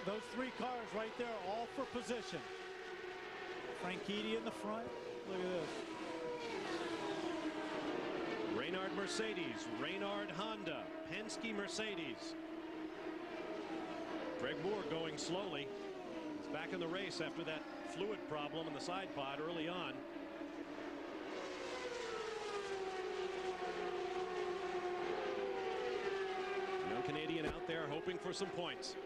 Those three cars right there, all for position. Franchitti in the front. Look at this. Reynard Mercedes, Reynard Honda, Penske Mercedes. Greg Moore going slowly. He's back in the race after that fluid problem in the side pod early on. Young Canadian out there hoping for some points.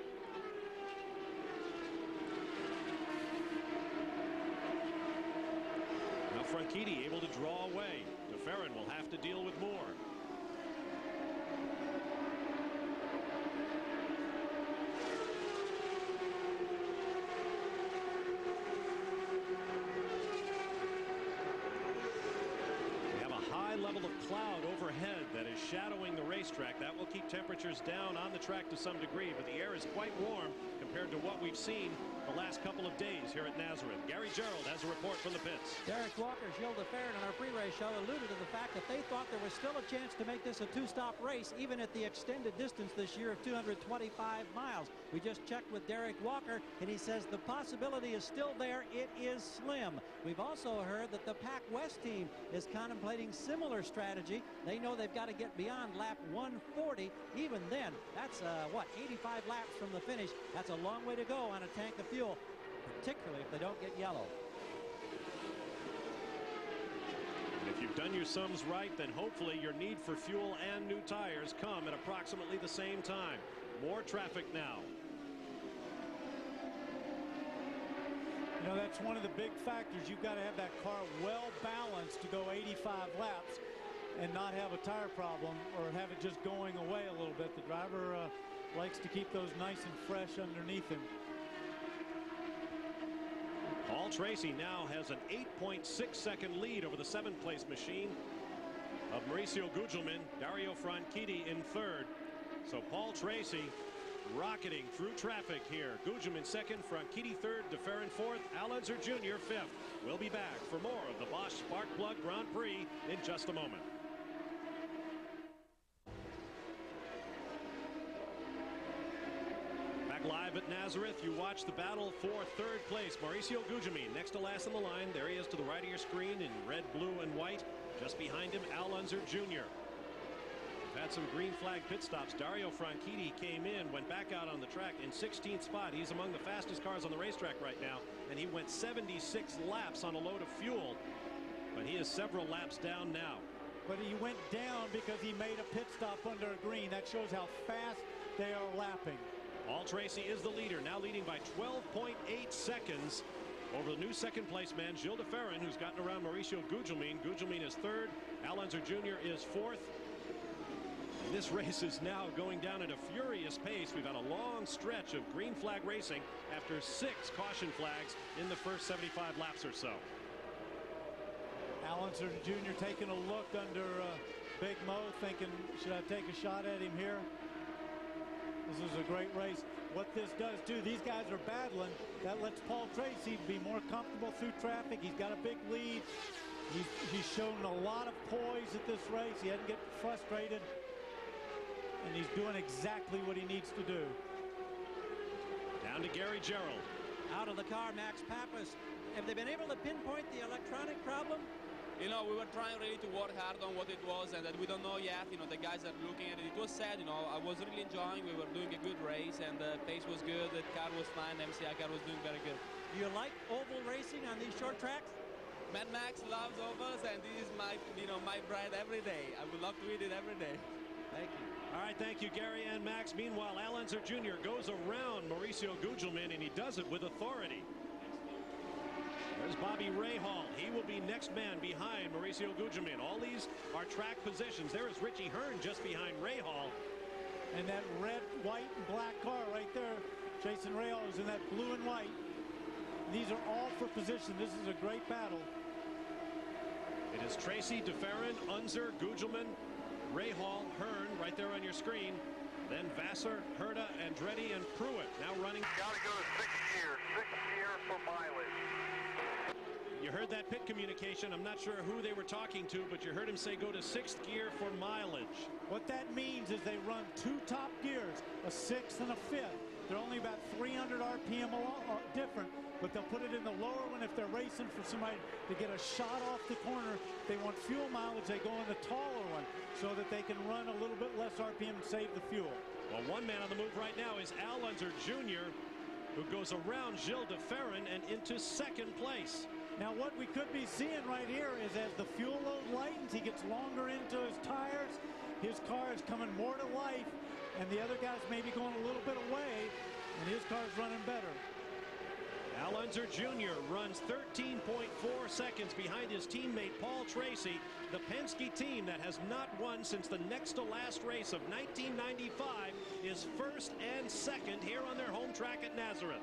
Now Franchitti able to draw away. DeFerrin will have to deal with Moore. Level of cloud overhead that is shadowing the racetrack. That will keep temperatures down on the track to some degree, but the air is quite warm compared to what we've seen the last couple of days here at Nazareth. Gary Gerald has a report from the pits. Derek Walker, Gilles DeFerrin on our pre-race show alluded to the fact that they thought there was still a chance to make this a two-stop race, even at the extended distance this year of 225 miles. We just checked with Derek Walker, and he says the possibility is still there. It is slim. We've also heard that the PacWest team is contemplating similar strategy. They know they've got to get beyond lap 140. Even then, that's 85 laps from the finish. That's a long way to go on a tank of fuel, particularly if they don't get yellow. And if you've done your sums right, then hopefully your need for fuel and new tires come at approximately the same time. More traffic now. You know, that's one of the big factors. You've got to have that car well balanced to go 85 laps and not have a tire problem or have it just going away a little bit. The driver likes to keep those nice and fresh underneath him. Paul Tracy now has an 8.6 second lead over the seventh place machine of Mauricio Gugelmin. Dario Franchitti in third. So Paul Tracy rocketing through traffic here. Gugelmin second, Franchitti third, DeFerrin fourth, Al Unser Jr. fifth. We'll be back for more of the Bosch Sparkplug Grand Prix in just a moment. Back live live at Nazareth. You watch the battle for third place. Mauricio Gugelmin next to last on the line. There he is to the right of your screen in red, blue, and white. Just behind him, Al Unser Jr. We've had some green flag pit stops. Dario Franchitti came in, went back out on the track in 16th spot. He's among the fastest cars on the racetrack right now, and he went 76 laps on a load of fuel. But he is several laps down now. But he went down because he made a pit stop under a green. That shows how fast they are lapping. Paul Tracy is the leader, now leading by 12.8 seconds over the new second place man, Gilles de Ferran, who's gotten around Mauricio Gugelmin. Gugelmin is third. Al Unser Jr. is fourth. And this race is now going down at a furious pace. We've had a long stretch of green flag racing after 6 caution flags in the first 75 laps or so. Al Unser Jr. taking a look under Big Mo, thinking, should I take a shot at him here? This is a great race. What this does too, these guys are battling. That lets Paul Tracy be more comfortable through traffic. He's got a big lead. He's shown a lot of poise at this race. He doesn't get frustrated. And he's doing exactly what he needs to do. Down to Gary Gerald. Out of the car, Max Pappas. Have they been able to pinpoint the electronic problem? You know, we were trying really to work hard on what it was, and that we don't know yet. You know, the guys are looking at it. It was sad, you know. I was really enjoying. We were doing a good race, and the pace was good. The car was fine. The MCI car was doing very good. Do you like oval racing on these short tracks? Mad Max loves ovals, and this is my, my bride every day. I would love to eat it every day. Thank you. All right, thank you, Gary and Max. Meanwhile, Al Unser Jr. goes around Mauricio Gugelmin, and he does it with authority. There's Bobby Rahal. He will be next man behind Mauricio Gugelmin. All these are track positions. There is Richie Hearn just behind Rahal. And that red, white, and black car right there, Jason Rahal is in that blue and white. These are all for position. This is a great battle. It is Tracy, de Ferran, Unser, Gugelmin, Rahal, Hearn right there on your screen. Then Vassar, Herta, Andretti, and Pruitt now running. Gotta go to 6th gear. 6th gear for mileage. You heard that pit communication. I'm not sure who they were talking to, but you heard him say go to 6th gear for mileage. What that means is they run 2 top gears, a 6th and a 5th. They're only about 300 RPM different, but they'll put it in the lower one if they're racing for somebody to get a shot off the corner. They want fuel mileage. They go in the taller one so that they can run a little bit less RPM and save the fuel. Well, one man on the move right now is Al Unser Jr., who goes around Gilles de Ferran and into second place. Now what we could be seeing right here is as the fuel load lightens, he gets longer into his tires, his car is coming more to life, and the other guy's maybe going a little bit away, and his car's running better. Al Unser Jr. runs 13.4 seconds behind his teammate Paul Tracy. The Penske team that has not won since the next to last race of 1995 is first and second here on their home track at Nazareth.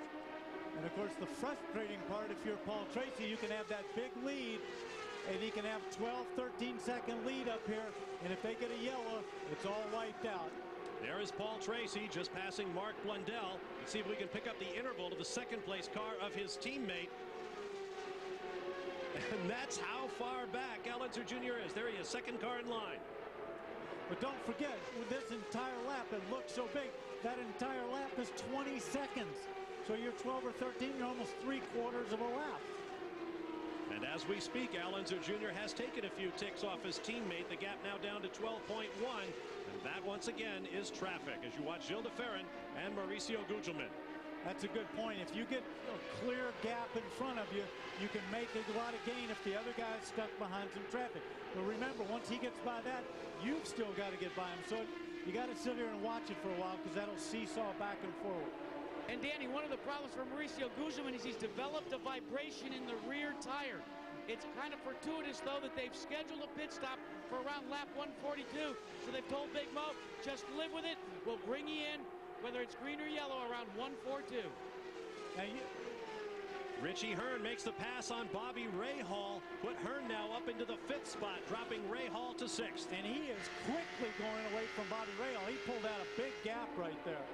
And of course the frustrating part, if you're Paul Tracy, you can have that big lead and he can have 12-13 second lead up here, and if they get a yellow, it's all wiped out. There is Paul Tracy just passing Mark Blundell. Let's see if we can pick up the interval to the second place car of his teammate. And that's how far back Al Unser Jr. is. There he is, second car in line. But don't forget, with this entire lap, it looks so big. That entire lap is 20 seconds. So you're 12 or 13, you're almost 3/4 of a lap. And as we speak, Al Unser Jr. has taken a few ticks off his teammate. The gap now down to 12.1. And that, once again, is traffic as you watch Gilles de Ferran and Mauricio Gugelmin. That's a good point. If you get a clear gap in front of you, you can make a lot of gain if the other guy's stuck behind some traffic. But remember, once he gets by that, you've still got to get by him. So you got to sit here and watch it for a while because that'll seesaw back and forward. And Danny, one of the problems for Mauricio Gugelmin is he's developed a vibration in the rear tire. It's kind of fortuitous, though, that they've scheduled a pit stop for around lap 142. So they've told Big Mo, just live with it. We'll bring you in, whether it's green or yellow, around 142. Now Richie Hearn makes the pass on Bobby Rahal. Put Hearn now up into the 5th spot, dropping Rahal to 6th. And he is quickly going away from Bobby Rahal. He pulled out a big gap right there.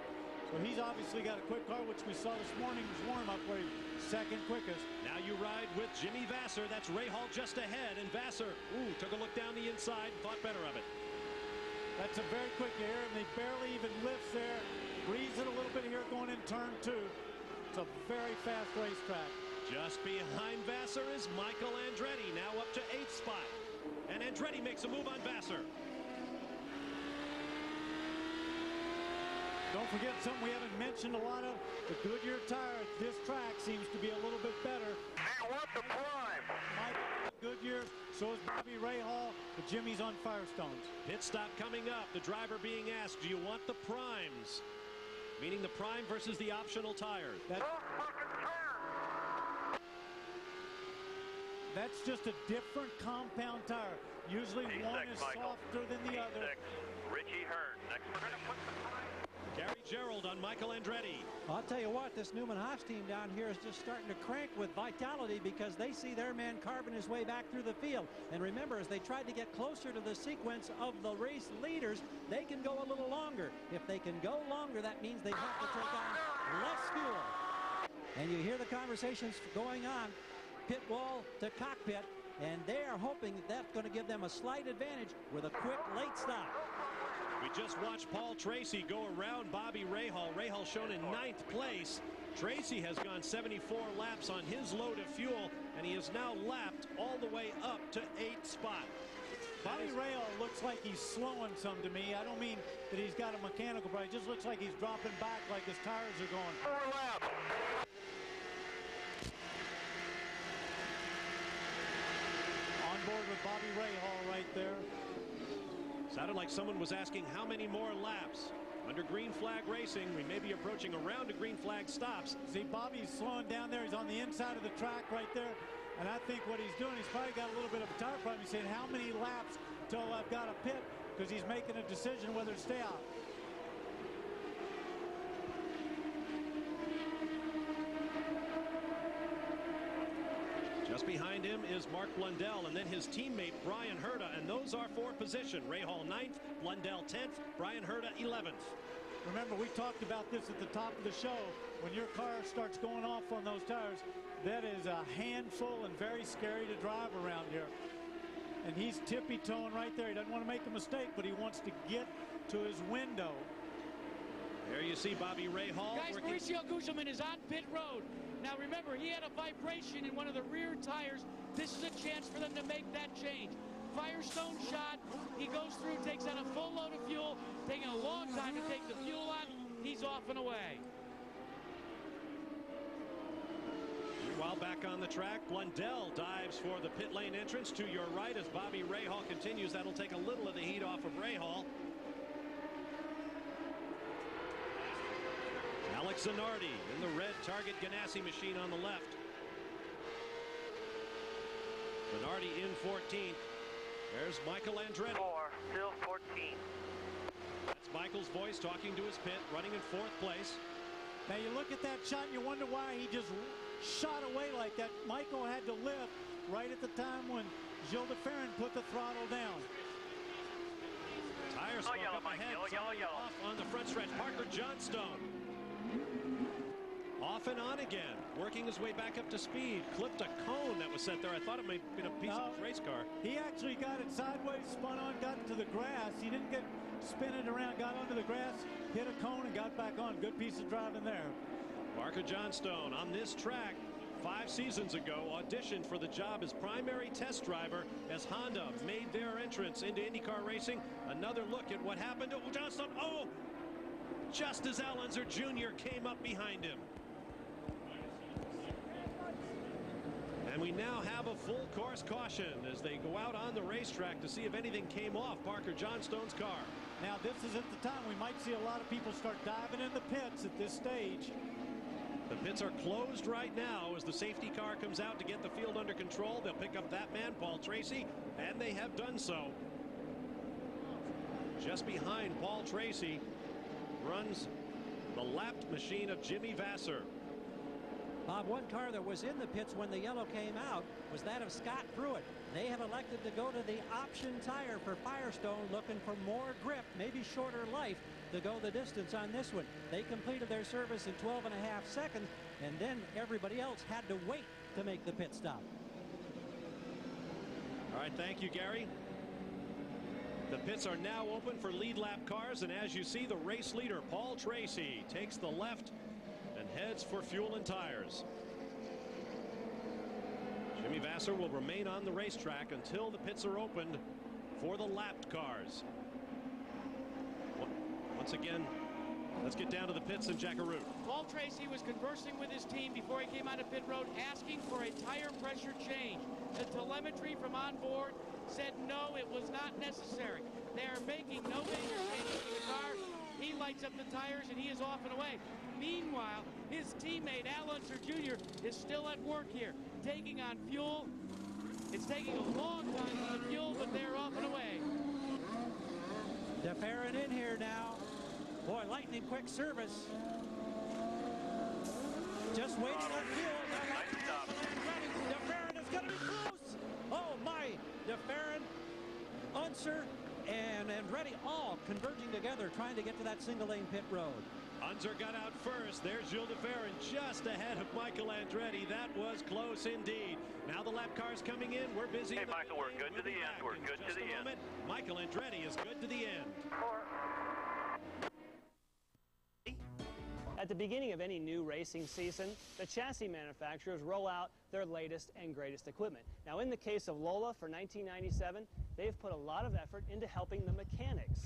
So he's obviously got a quick car, which we saw this morning's warm-up where he's second quickest. Now you ride with Jimmy Vassar. That's Rahal just ahead. And Vassar, took a look down the inside and thought better of it. That's a very quick air, and he barely even lifts there. breeze it a little bit here going in turn 2. It's a very fast racetrack. Just behind Vassar is Michael Andretti, now up to 8th spot. And Andretti makes a move on Vassar. Don't forget something we haven't mentioned a lot of. The Goodyear tire at this track seems to be a little bit better. They want the prime. Goodyear, so is Bobby Rahal, but Jimmy's on Firestones. Pit stop coming up. The driver being asked, do you want the primes? Meaning the prime versus the optional tire. That's just a different compound tire. Usually one is softer than the other. Richie Hearn, next position. Gary Gerald on Michael Andretti. I'll tell you what, this Newman Haas team down here is just starting to crank with vitality because they see their man carving his way back through the field. And remember, as they tried to get closer to the sequence of the race leaders, they can go a little longer. If they can go longer, that means they have to take on less fuel. And you hear the conversations going on, pit wall to cockpit, and they are hoping that that's going to give them a slight advantage with a quick late stop. We just watched Paul Tracy go around Bobby Rahal. Rahal shown in 9th place. Tracy has gone 74 laps on his load of fuel, and he is now lapped all the way up to 8th spot. Bobby Rahal looks like he's slowing some to me. I don't mean that he's got a mechanical problem. It just looks like he's dropping back like his tires are going. 4 laps. On board with Bobby Rahal right there. Sounded like someone was asking how many more laps. Under green flag racing, we may be approaching a round of green flag stops. See, Bobby's slowing down there. He's on the inside of the track right there. And I think what he's doing, he's probably got a little bit of a tire problem. He's saying, how many laps till I've got a pit? Because he's making a decision whether to stay out. Just behind him is Mark Blundell, and then his teammate Brian Herta, and those are for position. Rahal 9th, Blundell 10th, Brian Herta 11th. Remember, we talked about this at the top of the show. When your car starts going off on those tires, that is a handful and very scary to drive around here. And he's tippy-toeing right there. He doesn't want to make a mistake, but he wants to get to his window. There you see Bobby Rahal. Guys, Mauricio Gugelmin is on pit road. Now remember, he had a vibration in one of the rear tires. This is a chance for them to make that change. Firestone shot. He goes through, takes out a full load of fuel, taking a long time to take the fuel on. He's off and away. While back on the track, Blundell dives for the pit lane entrance to your right as Bobby Rahal continues. That'll take a little of the heat off of Rahal. Alex Zanardi in the red Target Ganassi machine on the left. Zanardi in 14th. There's Michael Andretti. 4, still 14. That's Michael's voice talking to his pit, running in 4th place. Now you look at that shot and you wonder why he just shot away like that. Michael had to lift right at the time when Gilles de Ferran put the throttle down. Tire smoke up ahead. Yellow. Off on the front stretch. Parker Johnstone. Off and on again, working his way back up to speed. Clipped a cone that was set there. I thought it might have been a piece of his race car. He actually got it sideways, spun on, got into the grass. He didn't get spinning around, got onto the grass, hit a cone, and got back on. Good piece of driving there. Parker Johnstone on this track 5 seasons ago auditioned for the job as primary test driver as Honda made their entrance into IndyCar racing. Another look at what happened to Johnstone. Oh, just as Al Unser Jr. came up behind him. And we now have a full course caution as they go out on the racetrack to see if anything came off Parker Johnstone's car. Now this isn't the time. We might see a lot of people start diving in the pits at this stage. The pits are closed right now as the safety car comes out to get the field under control. They'll pick up that man, Paul Tracy, and they have done so. Just behind Paul Tracy runs the lapped machine of Jimmy Vassar. Bob, one car that was in the pits when the yellow came out was that of Scott Pruitt. They have elected to go to the option tire for Firestone, looking for more grip, maybe shorter life, to go the distance on this one. They completed their service in 12.5 seconds, and then everybody else had to wait to make the pit stop. All right, thank you, Gary. The pits are now open for lead lap cars, and as you see, the race leader, Paul Tracy, takes the left and heads for fuel and tires. Jimmy Vasser will remain on the racetrack until the pits are opened for the lapped cars. Once again, let's get down to the pits in Jackaroo. Paul Tracy was conversing with his team before he came onto pit road, asking for a tire pressure change. The telemetry from on board said no, it was not necessary. They are making no major changes to the car. He lights up the tires and he is off and away. Meanwhile, his teammate Al Unser Jr. is still at work here, taking on fuel. It's taking a long time for the fuel, but they're off and away. DeFerrin in here now. Boy, lightning quick service. Just waiting on fuel. DeFerrin is going to be close. Oh my! DeFerrin, Unser, and Andretti all converging together, trying to get to that single-lane pit road. Unser got out first. There's Gilles DeFerrin just ahead of Michael Andretti. That was close indeed. Now the lap cars coming in. We're busy. Hey, Michael, we're good to the end. We're good to the end. Michael Andretti is good to the end. At the beginning of any new racing season, the chassis manufacturers roll out their latest and greatest equipment. Now, in the case of Lola for 1997, they've put a lot of effort into helping the mechanics.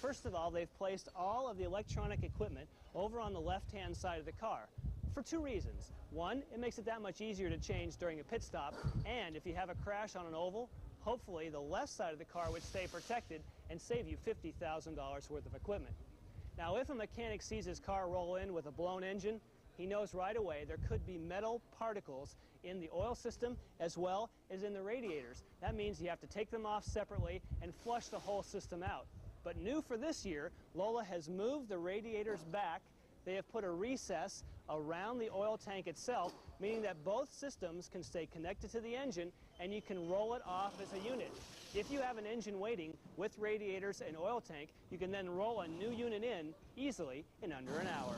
First of all, they've placed all of the electronic equipment over on the left-hand side of the car for two reasons. One, it makes it that much easier to change during a pit stop, and if you have a crash on an oval, hopefully the left side of the car would stay protected and save you $50,000 worth of equipment. Now, if a mechanic sees his car roll in with a blown engine, he knows right away there could be metal particles in the oil system as well as in the radiators. That means you have to take them off separately and flush the whole system out. But new for this year, Lola has moved the radiators back. They have put a recess around the oil tank itself, meaning that both systems can stay connected to the engine and you can roll it off as a unit. If you have an engine waiting with radiators and oil tank, you can then roll a new unit in easily in under an hour.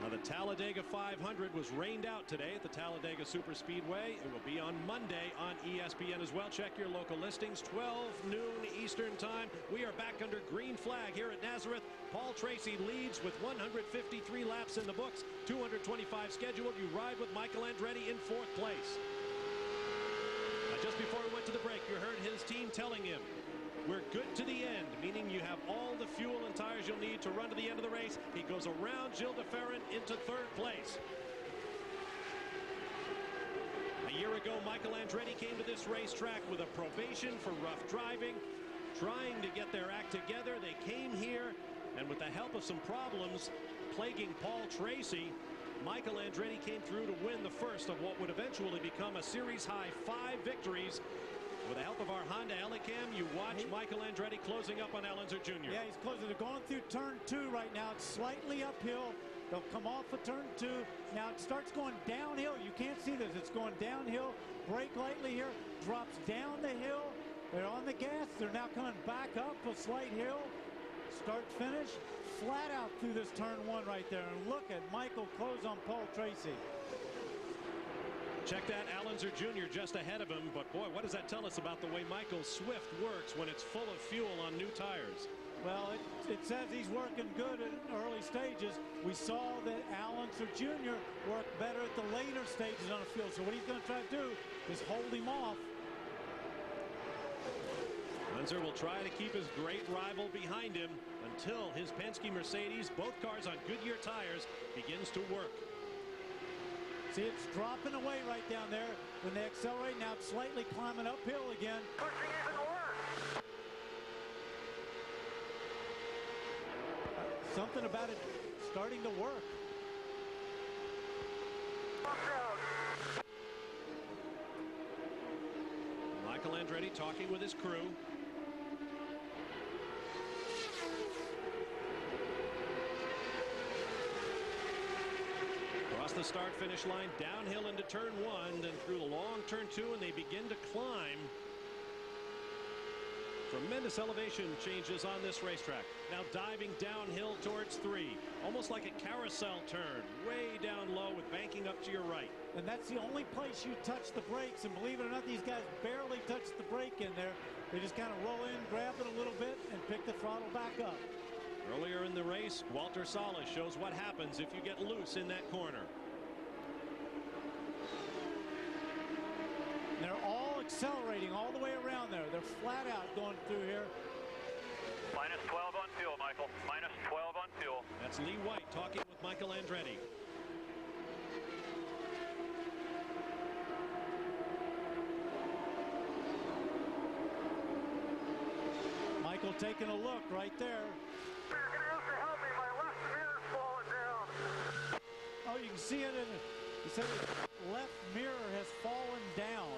Now, the Talladega 500 was rained out today at the Talladega Super Speedway. It will be on Monday on ESPN as well. Check your local listings, 12 noon Eastern time. We are back under green flag here at Nazareth. Paul Tracy leads with 153 laps in the books, 225 scheduled. You ride with Michael Andretti in 4th place. Now, just before we went to the break, you heard his team telling him, we're good to the end, meaning you have all the fuel and tires you'll need to run to the end of the race. He goes around Gilles DeFerrin into 3rd place. A year ago, Michael Andretti came to this racetrack with a probation for rough driving, trying to get their act together. They came here, and with the help of some problems plaguing Paul Tracy, Michael Andretti came through to win the first of what would eventually become a series-high 5 victories. With the help of our Honda Elicam, you watch Michael Andretti closing up on Al Unser Jr. Yeah, he's closing. They're going through turn 2 right now. It's slightly uphill. They'll come off of turn 2. Now it starts going downhill. You can't see this. It's going downhill. Brake lightly here. Drops down the hill. They're on the gas. They're now coming back up a slight hill. Start finish. Flat out through this turn 1 right there. And look at Michael close on Paul Tracy. Check that, Al Unser Jr. just ahead of him, but boy, what does that tell us about the way Michael Swift works when it's full of fuel on new tires? Well, it says he's working good at early stages. We saw that Al Unser Jr. worked better at the later stages on the field, so what he's going to try to do is hold him off. Unser will try to keep his great rival behind him until his Penske Mercedes, both cars on Goodyear tires, begins to work. See, it's dropping away right down there. When they accelerate, now it's slightly climbing uphill again. Pushing even worse. Something about it starting to work. Michael Andretti talking with his crew. Across the start-finish line, downhill into turn 1, then through the long turn 2, and they begin to climb. Tremendous elevation changes on this racetrack. Now diving downhill towards 3, almost like a carousel turn, way down low with banking up to your right. and that's the only place you touch the brakes. And believe it or not, these guys barely touch the brake in there. They just kind of roll in, grab it a little bit, and pick the throttle back up. Earlier in the race, Walter Salas shows what happens if you get loose in that corner. They're all accelerating all the way around there. They're flat out going through here. Minus 12 on fuel, Michael. Minus 12 on fuel. That's Lee White talking with Michael Andretti. Michael taking a look right there. You're going to have to help me. My left mirror's falling down. Oh, you can see it in it. He said his left mirror has fallen down.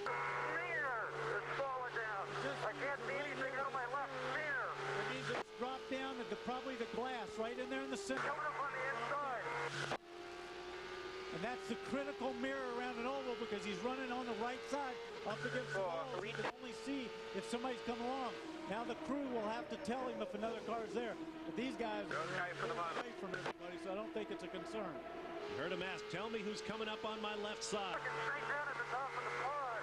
Mirror is falling down. I can't see anything out of my left mirror. That means it's dropped down to probably the glass right in there in the center. Coming up on the inside. And that's the critical mirror around an oval because he's running on the right side up against the wall. He can only see if somebody's coming along. Now the crew will have to tell him if another car's there. But these guys are away from everybody, so I don't think it's a concern. You heard him ask, tell me who's coming up on my left side. Straight down at the top of the pod.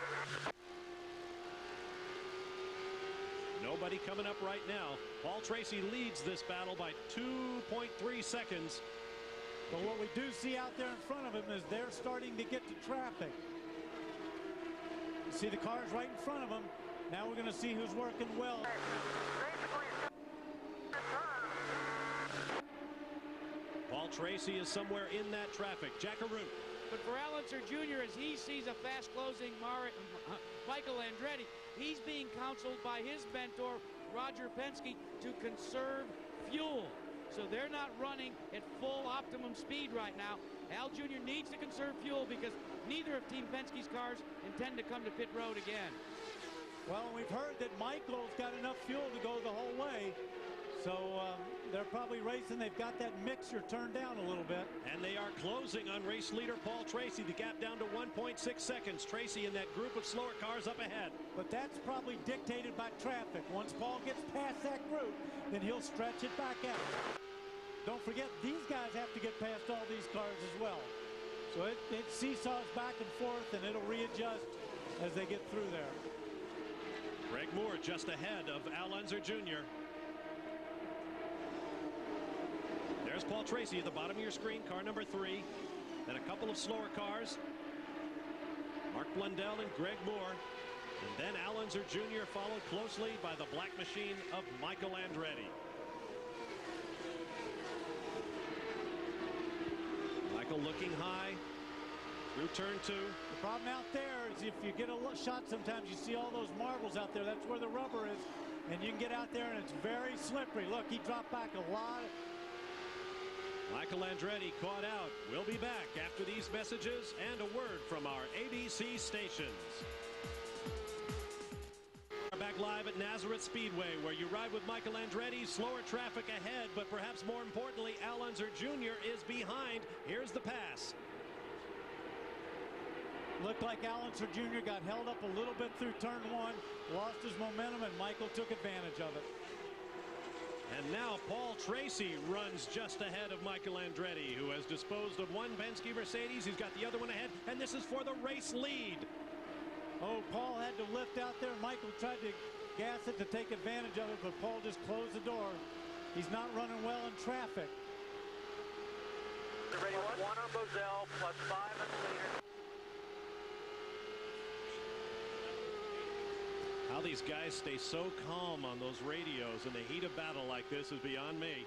Nobody coming up right now. Paul Tracy leads this battle by 2.3 seconds. But what we do see out there in front of him is they're starting to get to traffic. You see the cars right in front of him. Now we're going to see who's working well. Paul Tracy is somewhere in that traffic. Jackaroo. But for Al Unser Jr., as he sees a fast-closing Michael Andretti, he's being counseled by his mentor, Roger Penske, to conserve fuel. So they're not running at full optimum speed right now. Al Jr. needs to conserve fuel because neither of Team Penske's cars intend to come to pit road again. Well, we've heard that Michael's got enough fuel to go the whole way. So they're probably racing. They've got that mixture turned down a little bit. And they are closing on race leader Paul Tracy. The gap down to 1.6 seconds. Tracy in that group of slower cars up ahead. But that's probably dictated by traffic. Once Paul gets past that group, then he'll stretch it back out. Don't forget, these guys have to get past all these cars as well. So it seesaws back and forth, and it'll readjust as they get through there. Greg Moore just ahead of Al Unser Jr. There's Paul Tracy at the bottom of your screen, car number 3. Then a couple of slower cars. Mark Blundell and Greg Moore. And then Al Unser Jr. followed closely by the black machine of Michael Andretti. Michael looking high through turn 2. The problem out there is if you get a shot, sometimes you see all those marbles out there. That's where the rubber is. And you can get out there and it's very slippery. Look, he dropped back a lot. Michael Andretti caught out. We'll be back after these messages and a word from our ABC stations. We're back live at Nazareth Speedway, where you ride with Michael Andretti. Slower traffic ahead, but perhaps more importantly, Al Unser Jr. is behind. Here's the pass. Looked like Al Unser Jr. got held up a little bit through turn 1, lost his momentum, and Michael took advantage of it. And now Paul Tracy runs just ahead of Michael Andretti, who has disposed of one Penske Mercedes. He's got the other one ahead, and this is for the race lead. Oh, Paul had to lift out there. Michael tried to gas it to take advantage of it, but Paul just closed the door. He's not running well in traffic. Ready, one on Bozell, plus 5 on the leader. How these guys stay so calm on those radios in the heat of battle like this is beyond me.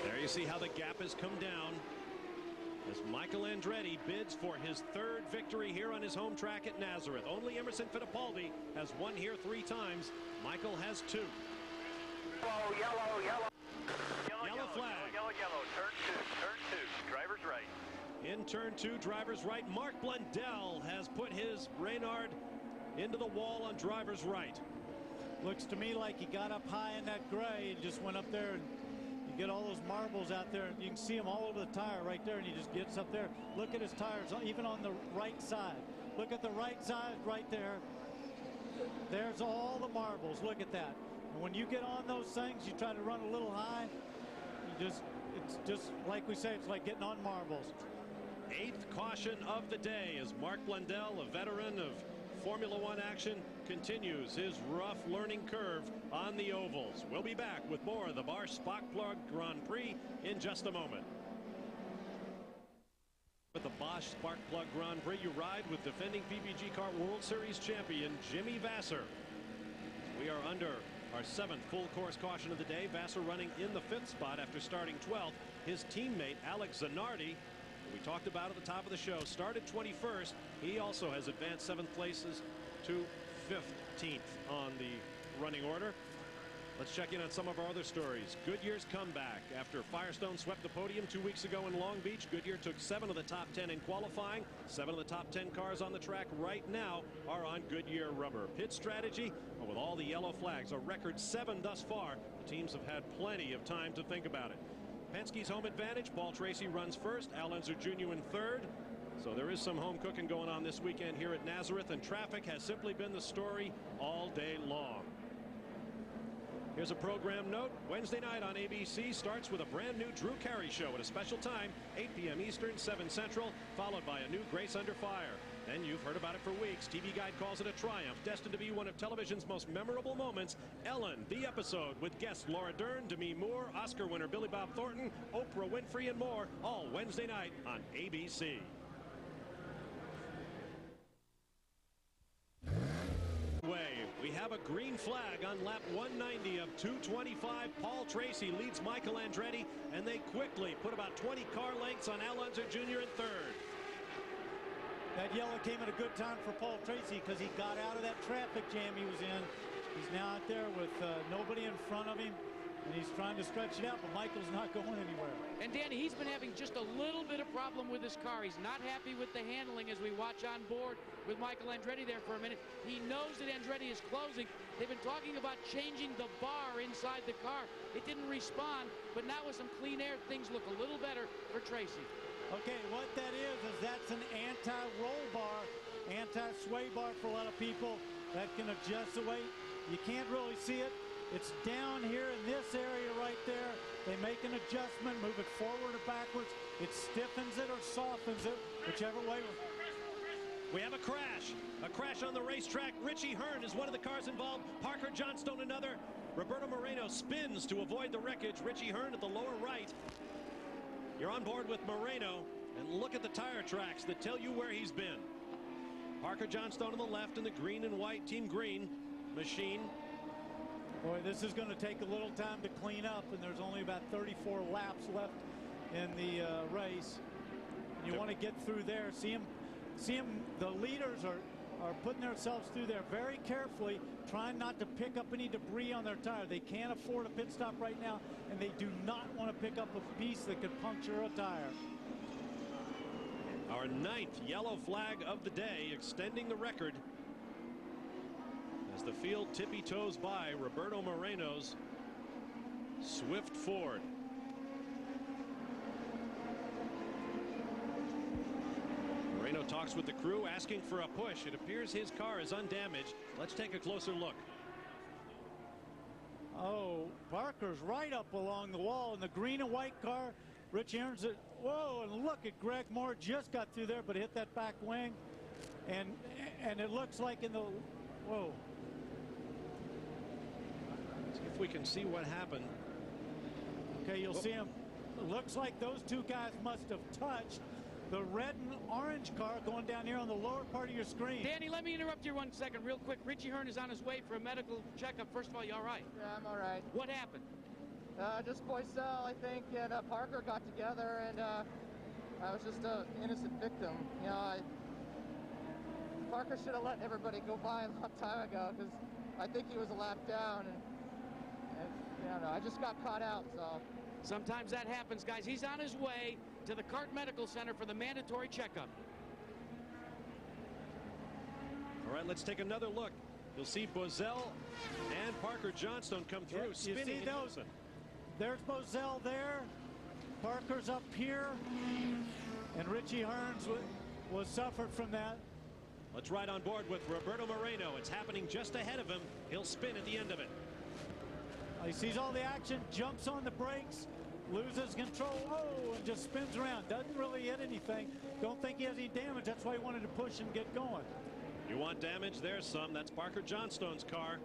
There you see how the gap has come down as Michael Andretti bids for his 3rd victory here on his home track at Nazareth. Only Emerson Fittipaldi has won here 3 times. Michael has 2. Yellow Flag. Yellow. Turn 2, driver's right. In turn 2, driver's right. Mark Blundell has put his Reynard into the wall on driver's right. Looks to me like he got up high in that gray and just went up there and he get all those marbles out there. You can see them all over the tire right there, and he just gets up there. Look at his tires, even on the right side. Look at the right side right there. There's all the marbles. Look at that. And when you get on those things, you try to run a little high. It's just like we say, it's like getting on marbles. 8th caution of the day as Mark Blundell, a veteran of Formula One action, continues his rough learning curve on the ovals. We'll be back with more of the Bosch Spark Plug Grand Prix in just a moment. With the Bosch Spark Plug Grand Prix, you ride with defending PPG Kart World Series champion Jimmy Vasser. We are under our 7th full course caution of the day. Vasser running in the 5th spot after starting 12th. His teammate Alex Zanardi, who we talked about at the top of the show, started 21st. He also has advanced 7th places to 15th on the running order. Let's check in on some of our other stories. Goodyear's comeback. After Firestone swept the podium 2 weeks ago in Long Beach, Goodyear took 7 of the top 10 in qualifying. 7 of the top 10 cars on the track right now are on Goodyear rubber. Pit strategy, well, with all the yellow flags, a record 7 thus far. The teams have had plenty of time to think about it. Penske's home advantage. Paul Tracy runs first. Al Unser Jr. in third. So there is some home cooking going on this weekend here at Nazareth, and traffic has simply been the story all day long. Here's a program note. Wednesday night on ABC starts with a brand new Drew Carey show at a special time, 8 p.m. Eastern, 7 Central, followed by a new Grace Under Fire. Then you've heard about it for weeks. TV Guide calls it a triumph, destined to be one of television's most memorable moments. Ellen, the episode, with guests Laura Dern, Demi Moore, Oscar winner Billy Bob Thornton, Oprah Winfrey, and more, all Wednesday night on ABC. We have a green flag on lap 190 of 225. Paul Tracy leads Michael Andretti, and they quickly put about 20 car lengths on Al Unser Jr. in third. That yellow came at a good time for Paul Tracy because he got out of that traffic jam he was in. He's now out there with nobody in front of him, and he's trying to stretch it out, but Michael's not going anywhere. And Danny, he's been having just a little bit of problem with his car. He's not happy with the handling as we watch on board with Michael Andretti there for a minute. He knows that Andretti is closing. They've been talking about changing the bar inside the car. It didn't respond, but now with some clean air, things look a little better for Tracy. Okay, what that is that's an anti-roll bar, anti-sway bar for a lot of people that can adjust the weight. You can't really see it. It's down here in this area right there. They make an adjustment, move it forward or backwards. It stiffens it or softens it, whichever way. We have a crash on the racetrack. Richie Hearn is one of the cars involved. Parker Johnstone another. Roberto Moreno spins to avoid the wreckage. Richie Hearn at the lower right. You're on board with Moreno, and look at the tire tracks that tell you where he's been. Parker Johnstone on the left in the green and white Team Green machine. Boy, this is going to take a little time to clean up, and there's only about 34 laps left in the race. You want to get through there. See him. The leaders are putting themselves through there very carefully, trying not to pick up any debris on their tire. They can't afford a pit stop right now, and they do not want to pick up a piece that could puncture a tire. Our 9th yellow flag of the day, extending the record as the field tippy-toes by Roberto Moreno's Swift Ford. Moreno talks with the crew, asking for a push. It appears his car is undamaged. Let's take a closer look. Oh, Parker's right up along the wall in the green and white car. Rich Aaron's at, whoa, and look at Greg Moore, just got through there, but hit that back wing. And it looks like in the, whoa. See if we can see what happened. Okay, you'll see him. It looks like those two guys must have touched the red and orange car going down here on the lower part of your screen. Danny, let me interrupt you 1 second real quick. Richie Hearn is on his way for a medical checkup. First of all, you all right? Yeah, I'm all right. What happened? Just Boycell, I think, and Parker got together, and I was just an innocent victim. You know, Parker should have let everybody go by a long time ago, because I think he was a lap down, and I don't know, I just got caught out, so. Sometimes that happens, guys. He's on his way to the CART Medical Center for the mandatory checkup. All right, let's take another look. You'll see Boesel and Parker Johnstone come through, spinning. You see those? there's Moselle there. Parker's up here. And Richie Hearns was suffered from that. Let's ride on board with Roberto Moreno. It's happening just ahead of him. He'll spin at the end of it. He sees all the action, jumps on the brakes, loses control, and just spins around. Doesn't really hit anything. Don't think he has any damage. That's why he wanted to push and get going. You want damage? There's some. That's Parker Johnstone's car.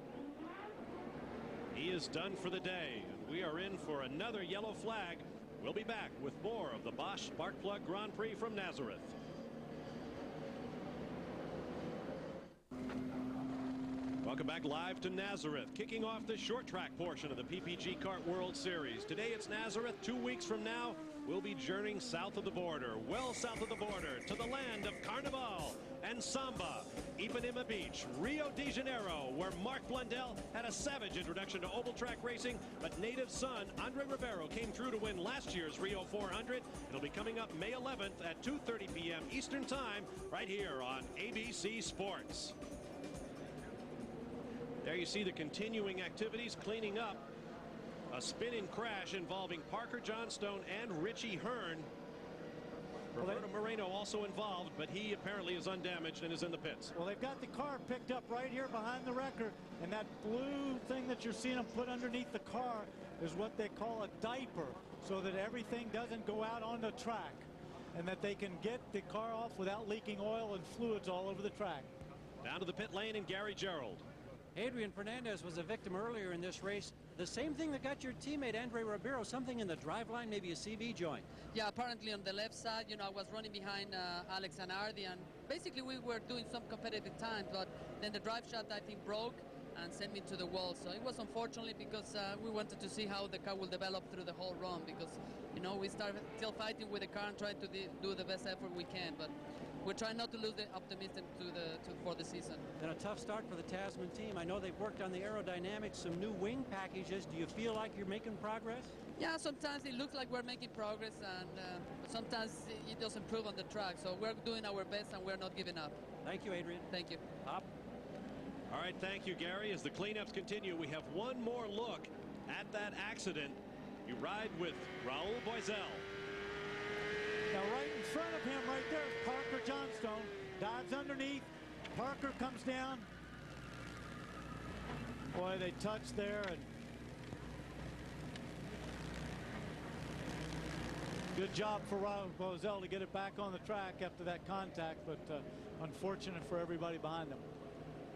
He is done for the day. We are in for another yellow flag. We'll be back with more of the Bosch Sparkplug Grand Prix from Nazareth. Welcome back live to Nazareth, kicking off the short track portion of the PPG Kart World Series. Today it's Nazareth. 2 weeks from now, we'll be journeying south of the border, well south of the border, to the land of Carnival and Samba, Ipanema Beach, Rio de Janeiro, where Mark Blundell had a savage introduction to oval track racing, but native son Andre Ribeiro came through to win last year's Rio 400. It'll be coming up May 11th at 2:30 p.m. Eastern Time, right here on ABC Sports. There you see the continuing activities, cleaning up a spinning crash involving Parker Johnstone and Richie Hearn. Roberto Moreno also involved, but he apparently is undamaged and is in the pits. Well, they've got the car picked up right here behind the wrecker, and that blue thing that you're seeing them put underneath the car is what they call a diaper, so that everything doesn't go out on the track and that they can get the car off without leaking oil and fluids all over the track. Down to the pit lane and Gary Gerald. Adrian Fernandez was a victim earlier in this race. The same thing that got your teammate Andre Ribeiro, something in the driveline, maybe a CV joint. Yeah, apparently on the left side, I was running behind Alex Zanardi, and basically we were doing some competitive times, but then the drive shaft, I think, broke and sent me to the wall. So it was unfortunately because we wanted to see how the car will develop through the whole run, because, we started still fighting with the car and trying to do the best effort we can, but we're trying not to lose the optimism for the season. And a tough start for the Tasman team. I know they've worked on the aerodynamics, some new wing packages. Do you feel like you're making progress? Yeah, sometimes it looks like we're making progress, and sometimes it doesn't prove on the track. So we're doing our best, and we're not giving up. Thank you, Adrian. Thank you. Hop. All right, thank you, Gary. As the cleanups continue, we have one more look at that accident. You ride with Raul Boisel. Now right in front of him right there is Parker Johnstone. Dives underneath. Parker comes down. Boy, they touched there. And good job for Raul Boisel to get it back on the track after that contact, but unfortunate for everybody behind them.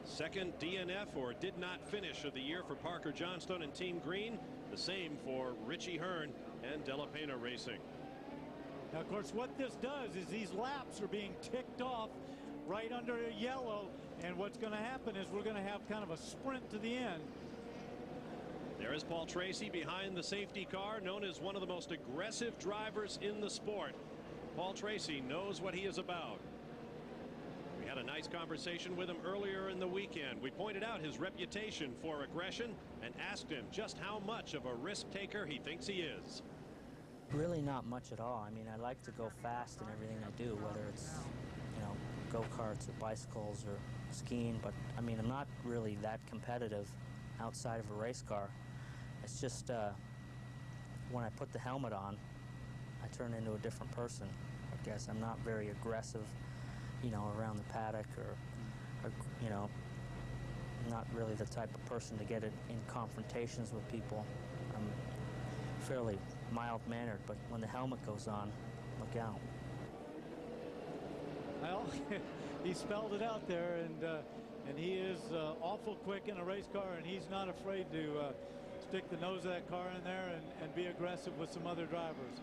Second DNF or did not finish of the year for Parker Johnstone and Team Green. The same for Richie Hearn and De La Pena Racing. Now, of course, what this does is these laps are being ticked off right under a yellow, and what's going to happen is we're going to have kind of a sprint to the end. There is Paul Tracy behind the safety car, known as one of the most aggressive drivers in the sport. Paul Tracy knows what he is about. We had a nice conversation with him earlier in the weekend. We pointed out his reputation for aggression and asked him just how much of a risk taker he thinks he is. Really not much at all. I mean, I like to go fast in everything I do, whether it's, go-karts or bicycles or skiing, but I mean, I'm not really that competitive outside of a race car. It's just when I put the helmet on, I turn into a different person. I guess I'm not very aggressive, around the paddock or not really the type of person to get it in confrontations with people. I'm fairly mild-mannered, but when the helmet goes on, look out. Well, he spelled it out there, and he is awful quick in a race car, and he's not afraid to stick the nose of that car in there and be aggressive with some other drivers.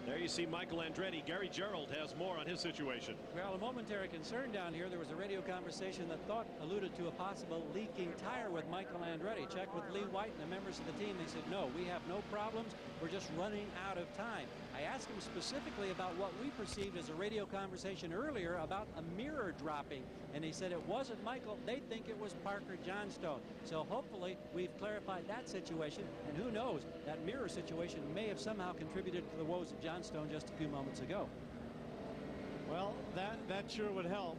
There you see Michael Andretti. Gary Gerald has more on his situation. Well, a momentary concern down here. There was a radio conversation that alluded to a possible leaking tire with Michael Andretti. Checked with Lee White and the members of the team. They said, no, we have no problems. We're just running out of time. I asked him specifically about what we perceived as a radio conversation earlier about a mirror dropping. And he said it wasn't Michael. They think it was Parker Johnstone. So hopefully we've clarified that situation. And who knows, that mirror situation may have somehow contributed to the woes of Johnstone just a few moments ago. Well, that sure would help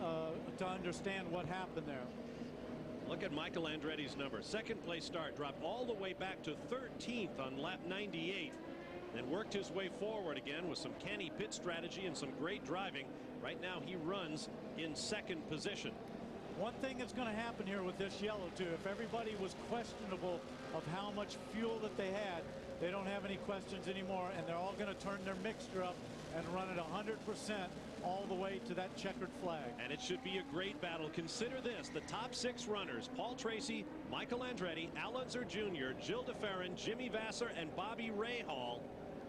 to understand what happened there. Look at Michael Andretti's number. Second place start, dropped all the way back to 13th on lap 98. Then worked his way forward again with some canny pit strategy and some great driving. Right now he runs in second position. One thing that's going to happen here with this yellow too, if everybody was questionable of how much fuel that they had, they don't have any questions anymore, and they're all going to turn their mixture up and run at 100% all the way to that checkered flag. And it should be a great battle. Consider this: the top 6 runners, Paul Tracy, Michael Andretti, Al Unser Jr., Gilles de Ferran, Jimmy Vasser, and Bobby Rahal,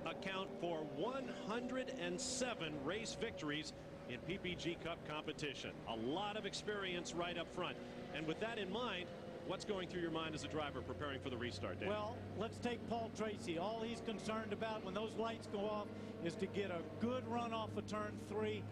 account for 107 race victories in PPG Cup competition. A lot of experience right up front. And with that in mind, what's going through your mind as a driver preparing for the restart, Dan? Well, let's take Paul Tracy. All he's concerned about when those lights go off is to get a good run off of turn 3,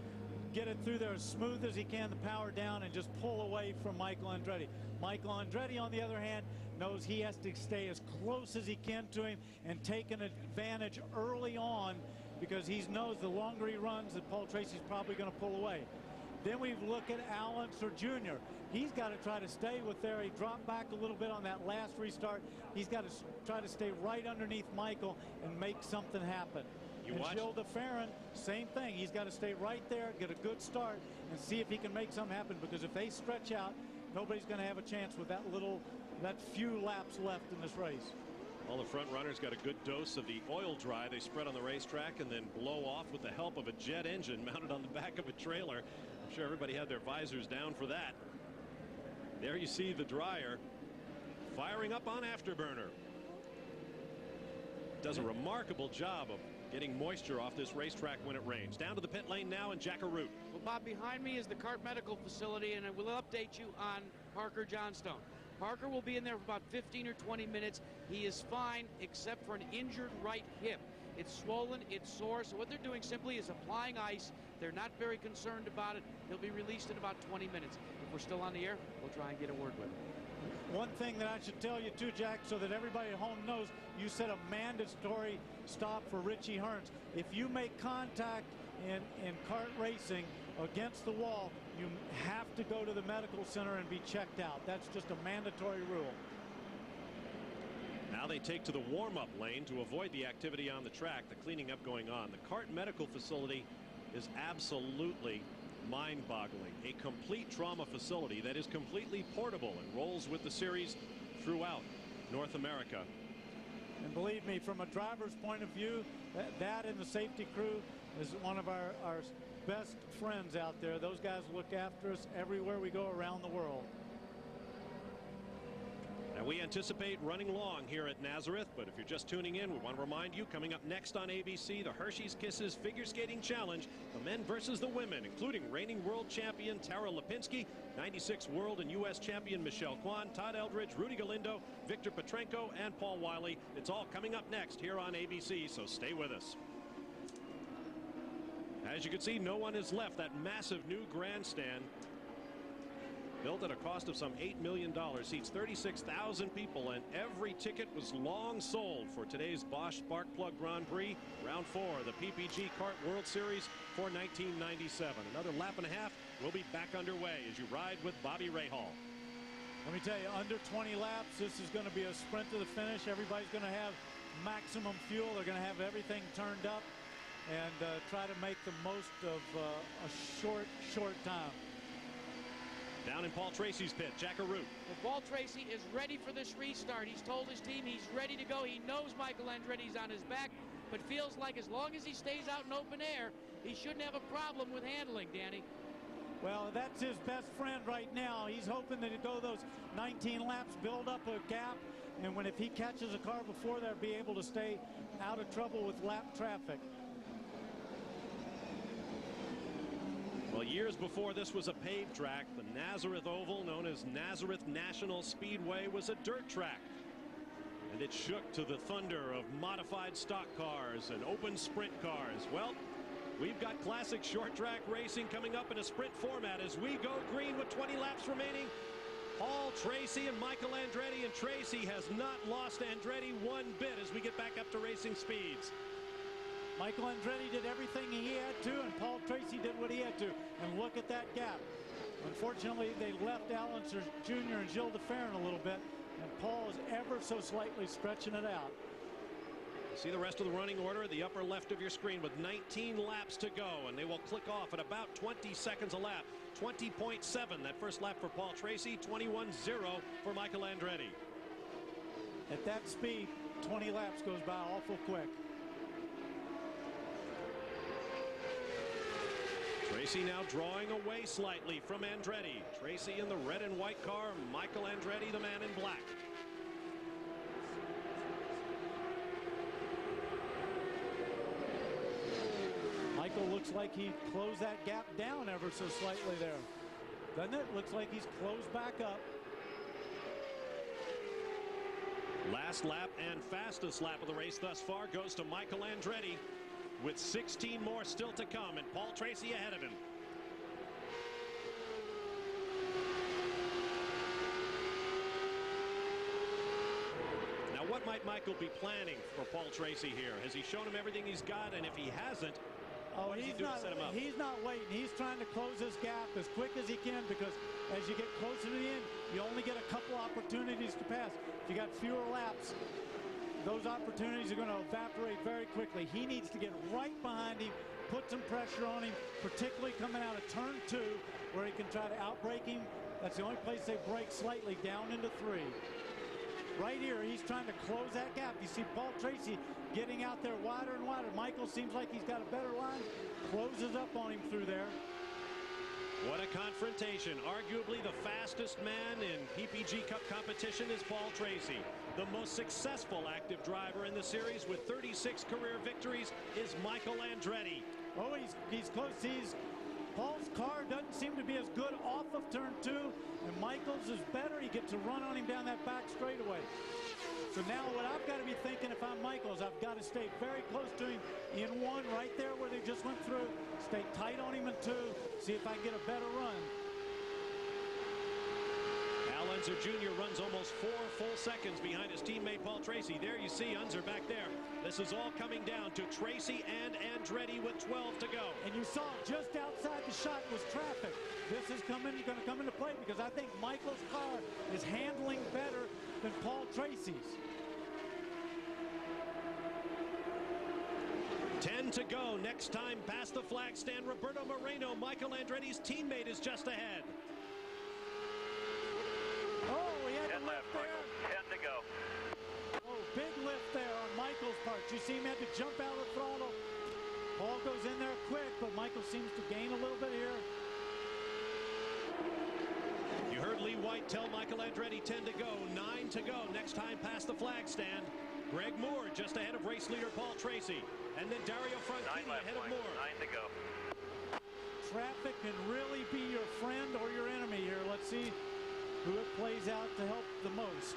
get it through there as smooth as he can, the power down, and just pull away from Michael Andretti. Michael Andretti, on the other hand, knows he has to stay as close as he can to him and take an advantage early on, because he knows the longer he runs, that Paul Tracy's probably going to pull away. Then we look at Al Unser Jr. He's got to try to stay with there. He dropped back a little bit on that last restart. He's got to try to stay right underneath Michael and make something happen. And Gilles de Ferran, same thing. He's got to stay right there, get a good start, and see if he can make something happen, because if they stretch out, nobody's going to have a chance with that few laps left in this race. All the front runners got a good dose of the oil dry they spread on the racetrack and then blow off with the help of a jet engine mounted on the back of a trailer. I'm sure everybody had their visors down for that. There you see the dryer firing up on afterburner. Does a remarkable job of getting moisture off this racetrack when it rains. Down to the pit lane now, and Jackaroo. Well, Bob, behind me is the CART medical facility, and I will update you on Parker Johnstone. Parker will be in there for about 15 or 20 minutes. He is fine except for an injured right hip. It's swollen, it's sore, so what they're doing simply is applying ice. They're not very concerned about it. He'll be released in about 20 minutes. If we're still on the air, we'll try and get a word with him. One thing that I should tell you too, Jack, so that everybody at home knows, you said a mandatory stop for Richie Hearns. If you make contact in kart racing against the wall, you have to go to the medical center and be checked out. That's just a mandatory rule. Now they take to the warm-up lane to avoid the activity on the track, the cleaning up going on. The CART medical facility is absolutely mind-boggling. A complete trauma facility that is completely portable and rolls with the series throughout North America. And believe me, from a driver's point of view, that and the safety crew is one of our best friends out there. Those guys look after us everywhere we go around the world. And we anticipate running long here at Nazareth, but if you're just tuning in, we want to remind you, coming up next on ABC, the Hershey's Kisses Figure Skating Challenge, the men versus the women, including reigning world champion Tara Lipinski, 96 world and U.S. champion Michelle Kwan, Todd Eldridge, Rudy Galindo, Victor Petrenko, and Paul Wiley. It's all coming up next here on ABC, so stay with us. As you can see, no one has left that massive new grandstand, built at a cost of some $8 million, seats 36,000 people, and every ticket was long sold for today's Bosch Spark Plug Grand Prix, round 4 of the PPG Kart World Series for 1997. Another lap and a half will be back underway as you ride with Bobby Rahal. Let me tell you, under 20 laps, this is going to be a sprint to the finish. Everybody's going to have maximum fuel. They're going to have everything turned up and try to make the most of a short time. Down in Paul Tracy's pit, Jackaroo. Well, Paul Tracy is ready for this restart. He's told his team he's ready to go. He knows Michael Andretti's on his back, but feels like as long as he stays out in open air, he shouldn't have a problem with handling, Danny. Well, that's his best friend right now. He's hoping that he'll go those 19 laps, build up a gap, and if he catches a car before there, be able to stay out of trouble with lap traffic. Well, years before this was a paved track, the Nazareth Oval, known as Nazareth National Speedway, was a dirt track. And it shook to the thunder of modified stock cars and open sprint cars. Well, we've got classic short track racing coming up in a sprint format as we go green with 20 laps remaining. Paul Tracy and Michael Andretti, and Tracy has not lost Andretti one bit as we get back up to racing speeds. Michael Andretti did everything he had to, and Paul Tracy did what he had to. And look at that gap. Unfortunately, they left Allenser Jr. and Gilles de Ferran a little bit, and Paul is ever so slightly stretching it out. See the rest of the running order at the upper left of your screen with 19 laps to go, and they will click off at about 20 seconds a lap. 20.7 that first lap for Paul Tracy, 21.0 for Michael Andretti. At that speed, 20 laps goes by awful quick. Tracy now drawing away slightly from Andretti. Tracy in the red and white car, Michael Andretti the man in black. Michael looks like he closed that gap down ever so slightly there. Doesn't it? Looks like he's closed back up. Last lap and fastest lap of the race thus far goes to Michael Andretti, with 16 more still to come, and Paul Tracy ahead of him. Now, what might Michael be planning for Paul Tracy here? Has he shown him everything he's got? And if he hasn't, what does he do to set him up? He's not waiting. He's trying to close this gap as quick as he can, because as you get closer to the end, you only get a couple opportunities to pass. If you got fewer laps, those opportunities are going to evaporate very quickly. He needs to get right behind him, put some pressure on him, particularly coming out of turn 2, where he can try to outbrake him. That's the only place they break slightly, down into 3. Right here, he's trying to close that gap. You see Paul Tracy getting out there wider and wider. Michael seems like he's got a better line, closes up on him through there. What a confrontation. Arguably the fastest man in PPG Cup competition is Paul Tracy. The most successful active driver in the series with 36 career victories is Michael Andretti. Oh, he's close. Paul's car doesn't seem to be as good off of turn 2, and Michael's is better. He gets a run on him down that back straightaway. So now what I've got to be thinking, if I'm Michael's, I've got to stay very close to him in 1, right there where they just went through. Stay tight on him in 2, see if I can get a better run. Unser Jr. runs almost 4 full seconds behind his teammate Paul Tracy. There you see Unser back there. This is all coming down to Tracy and Andretti with 12 to go. And you saw just outside the shot was traffic. This is going to come into play, because I think Michael's car is handling better than Paul Tracy's. 10 to go. Next time past the flag stand, Roberto Moreno, Michael Andretti's teammate, is just ahead. Oh, he had 10 left, Michael. 10 to go. Oh, big lift there on Michael's part. You see him had to jump out of the throttle. Paul goes in there quick, but Michael seems to gain a little bit here. You heard Lee White tell Michael Andretti 10 to go, 9 to go. Next time past the flag stand. Greg Moore just ahead of race leader Paul Tracy. And then Dario Franchitti ahead of Moore. 9 to go. Traffic can really be your friend or your enemy here. Let's see who it plays out to help the most.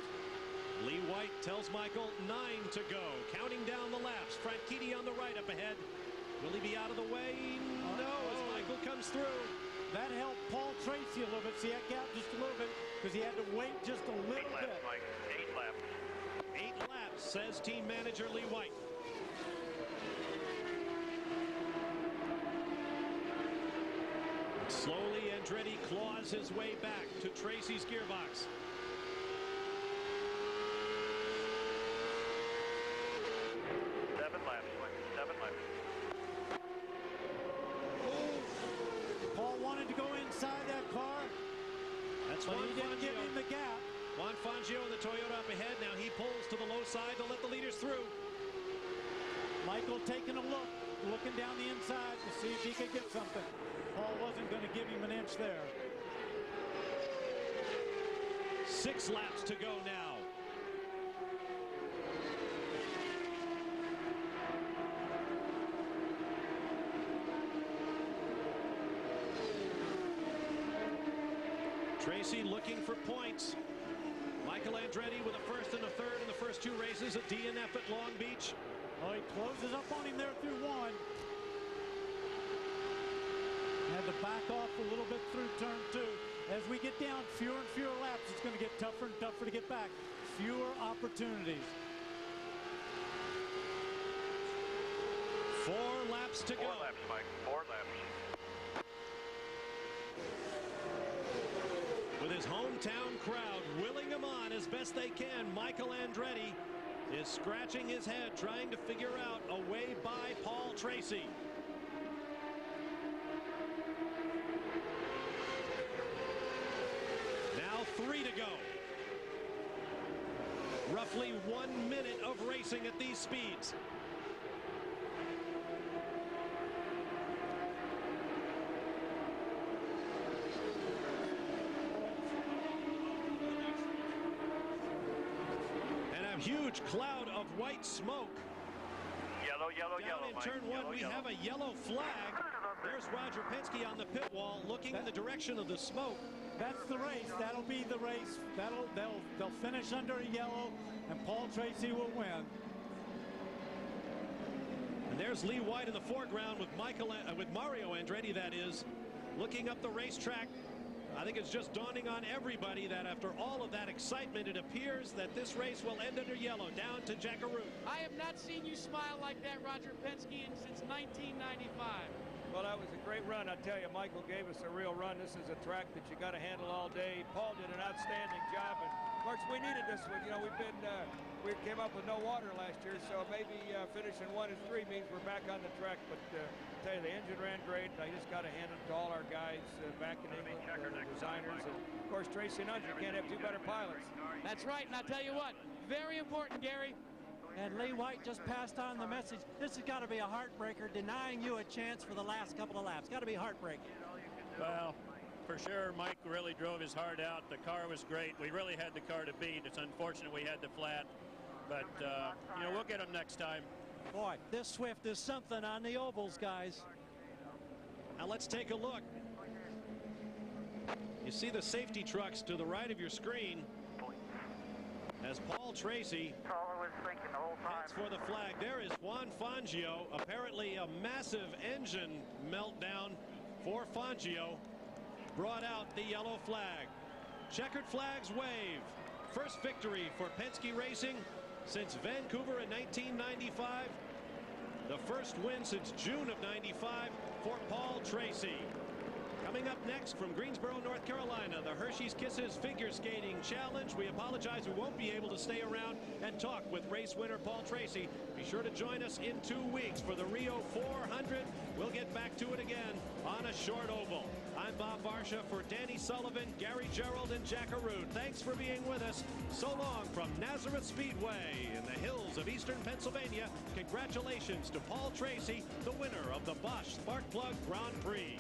Lee White tells Michael 9 to go. Counting down the laps. Franchitti on the right up ahead. Will he be out of the way? No, as Michael comes through. That helped Paul Tracy a little bit. See that gap just a little bit, because he had to wait just a little 8 laps, bit. Mike. 8 laps. 8 laps, says team manager Lee White. Slowly, Andretti claws his way back to Tracy's gearbox. Seven laps, Mike. 7 laps. Paul wanted to go inside that car. That's but Juan he didn't give him the gap. Juan Fangio in the Toyota up ahead. Now he pulls to the low side to let the leaders through. Michael taking a look, looking down the inside to see if he could get something. Paul wasn't going to give him an inch there. 6 laps to go now. Tracy looking for points. Michael Andretti with a first and a third in the first 2 races at DNF at Long Beach. Oh, he closes up on him there through 1. Had to back off a little bit through turn 2. As we get down fewer and fewer laps, it's going to get tougher and tougher to get back. Fewer opportunities. 4 laps to go. 4 laps, Mike. 4 laps. His hometown crowd willing him on as best they can. Michael Andretti is scratching his head trying to figure out a way by Paul Tracy. Now 3 to go. Roughly 1 minute of racing at these speeds. Huge cloud of white smoke. Yellow, yellow, Down yellow. in turn one, we have a yellow flag. There's Roger Penske on the pit wall, looking in the direction of the smoke. That's the race. That'll be the race. They'll finish under a yellow, and Paul Tracy will win. And there's Lee White in the foreground with Mario Andretti, that is, looking up the racetrack. I think it's just dawning on everybody that after all of that excitement, it appears that this race will end under yellow, down to Jackaroo. I have not seen you smile like that, Roger Penske, since 1995. Well, that was a great run. I tell you, Michael gave us a real run. This is a track that you got to handle all day. Paul did an outstanding job, and of course we needed this one. You know, we came up with no water last year, so maybe finishing 1 and 3 means we're back on the track. But I tell you, the engine ran great. I just got to hand it to all our guys back in England, the designers, and of course Tracy and Hunter. You can't have 2 better pilots. That's right, and I'll tell you what, very important, Gary. And Lee White just passed on the message. This has got to be a heartbreaker, denying you a chance for the last couple of laps. Got to be heartbreaking. Well, for sure, Mike really drove his heart out. The car was great. We really had the car to beat. It's unfortunate we had the flat, but you know, we'll get him next time. Boy, this Swift is something on the ovals, guys. Now let's take a look. You see the safety trucks to the right of your screen as Paul Tracy heads for the flag. There is Juan Fangio. Apparently a massive engine meltdown for Fangio brought out the yellow flag. Checkered flags wave. First victory for Penske Racing since Vancouver in 1995. The first win since June of '95 for Paul Tracy. Coming up next from Greensboro, North Carolina, the Hershey's Kisses Figure Skating Challenge. We apologize we won't be able to stay around and talk with race winner Paul Tracy. Be sure to join us in 2 weeks for the Rio 400. We'll get back to it again on a short oval. I'm Bob Varsha for Danny Sullivan, Gary Gerald, and Jackaroo. Thanks for being with us. So long from Nazareth Speedway in the hills of eastern Pennsylvania. Congratulations to Paul Tracy, the winner of the Bosch Spark Plug Grand Prix.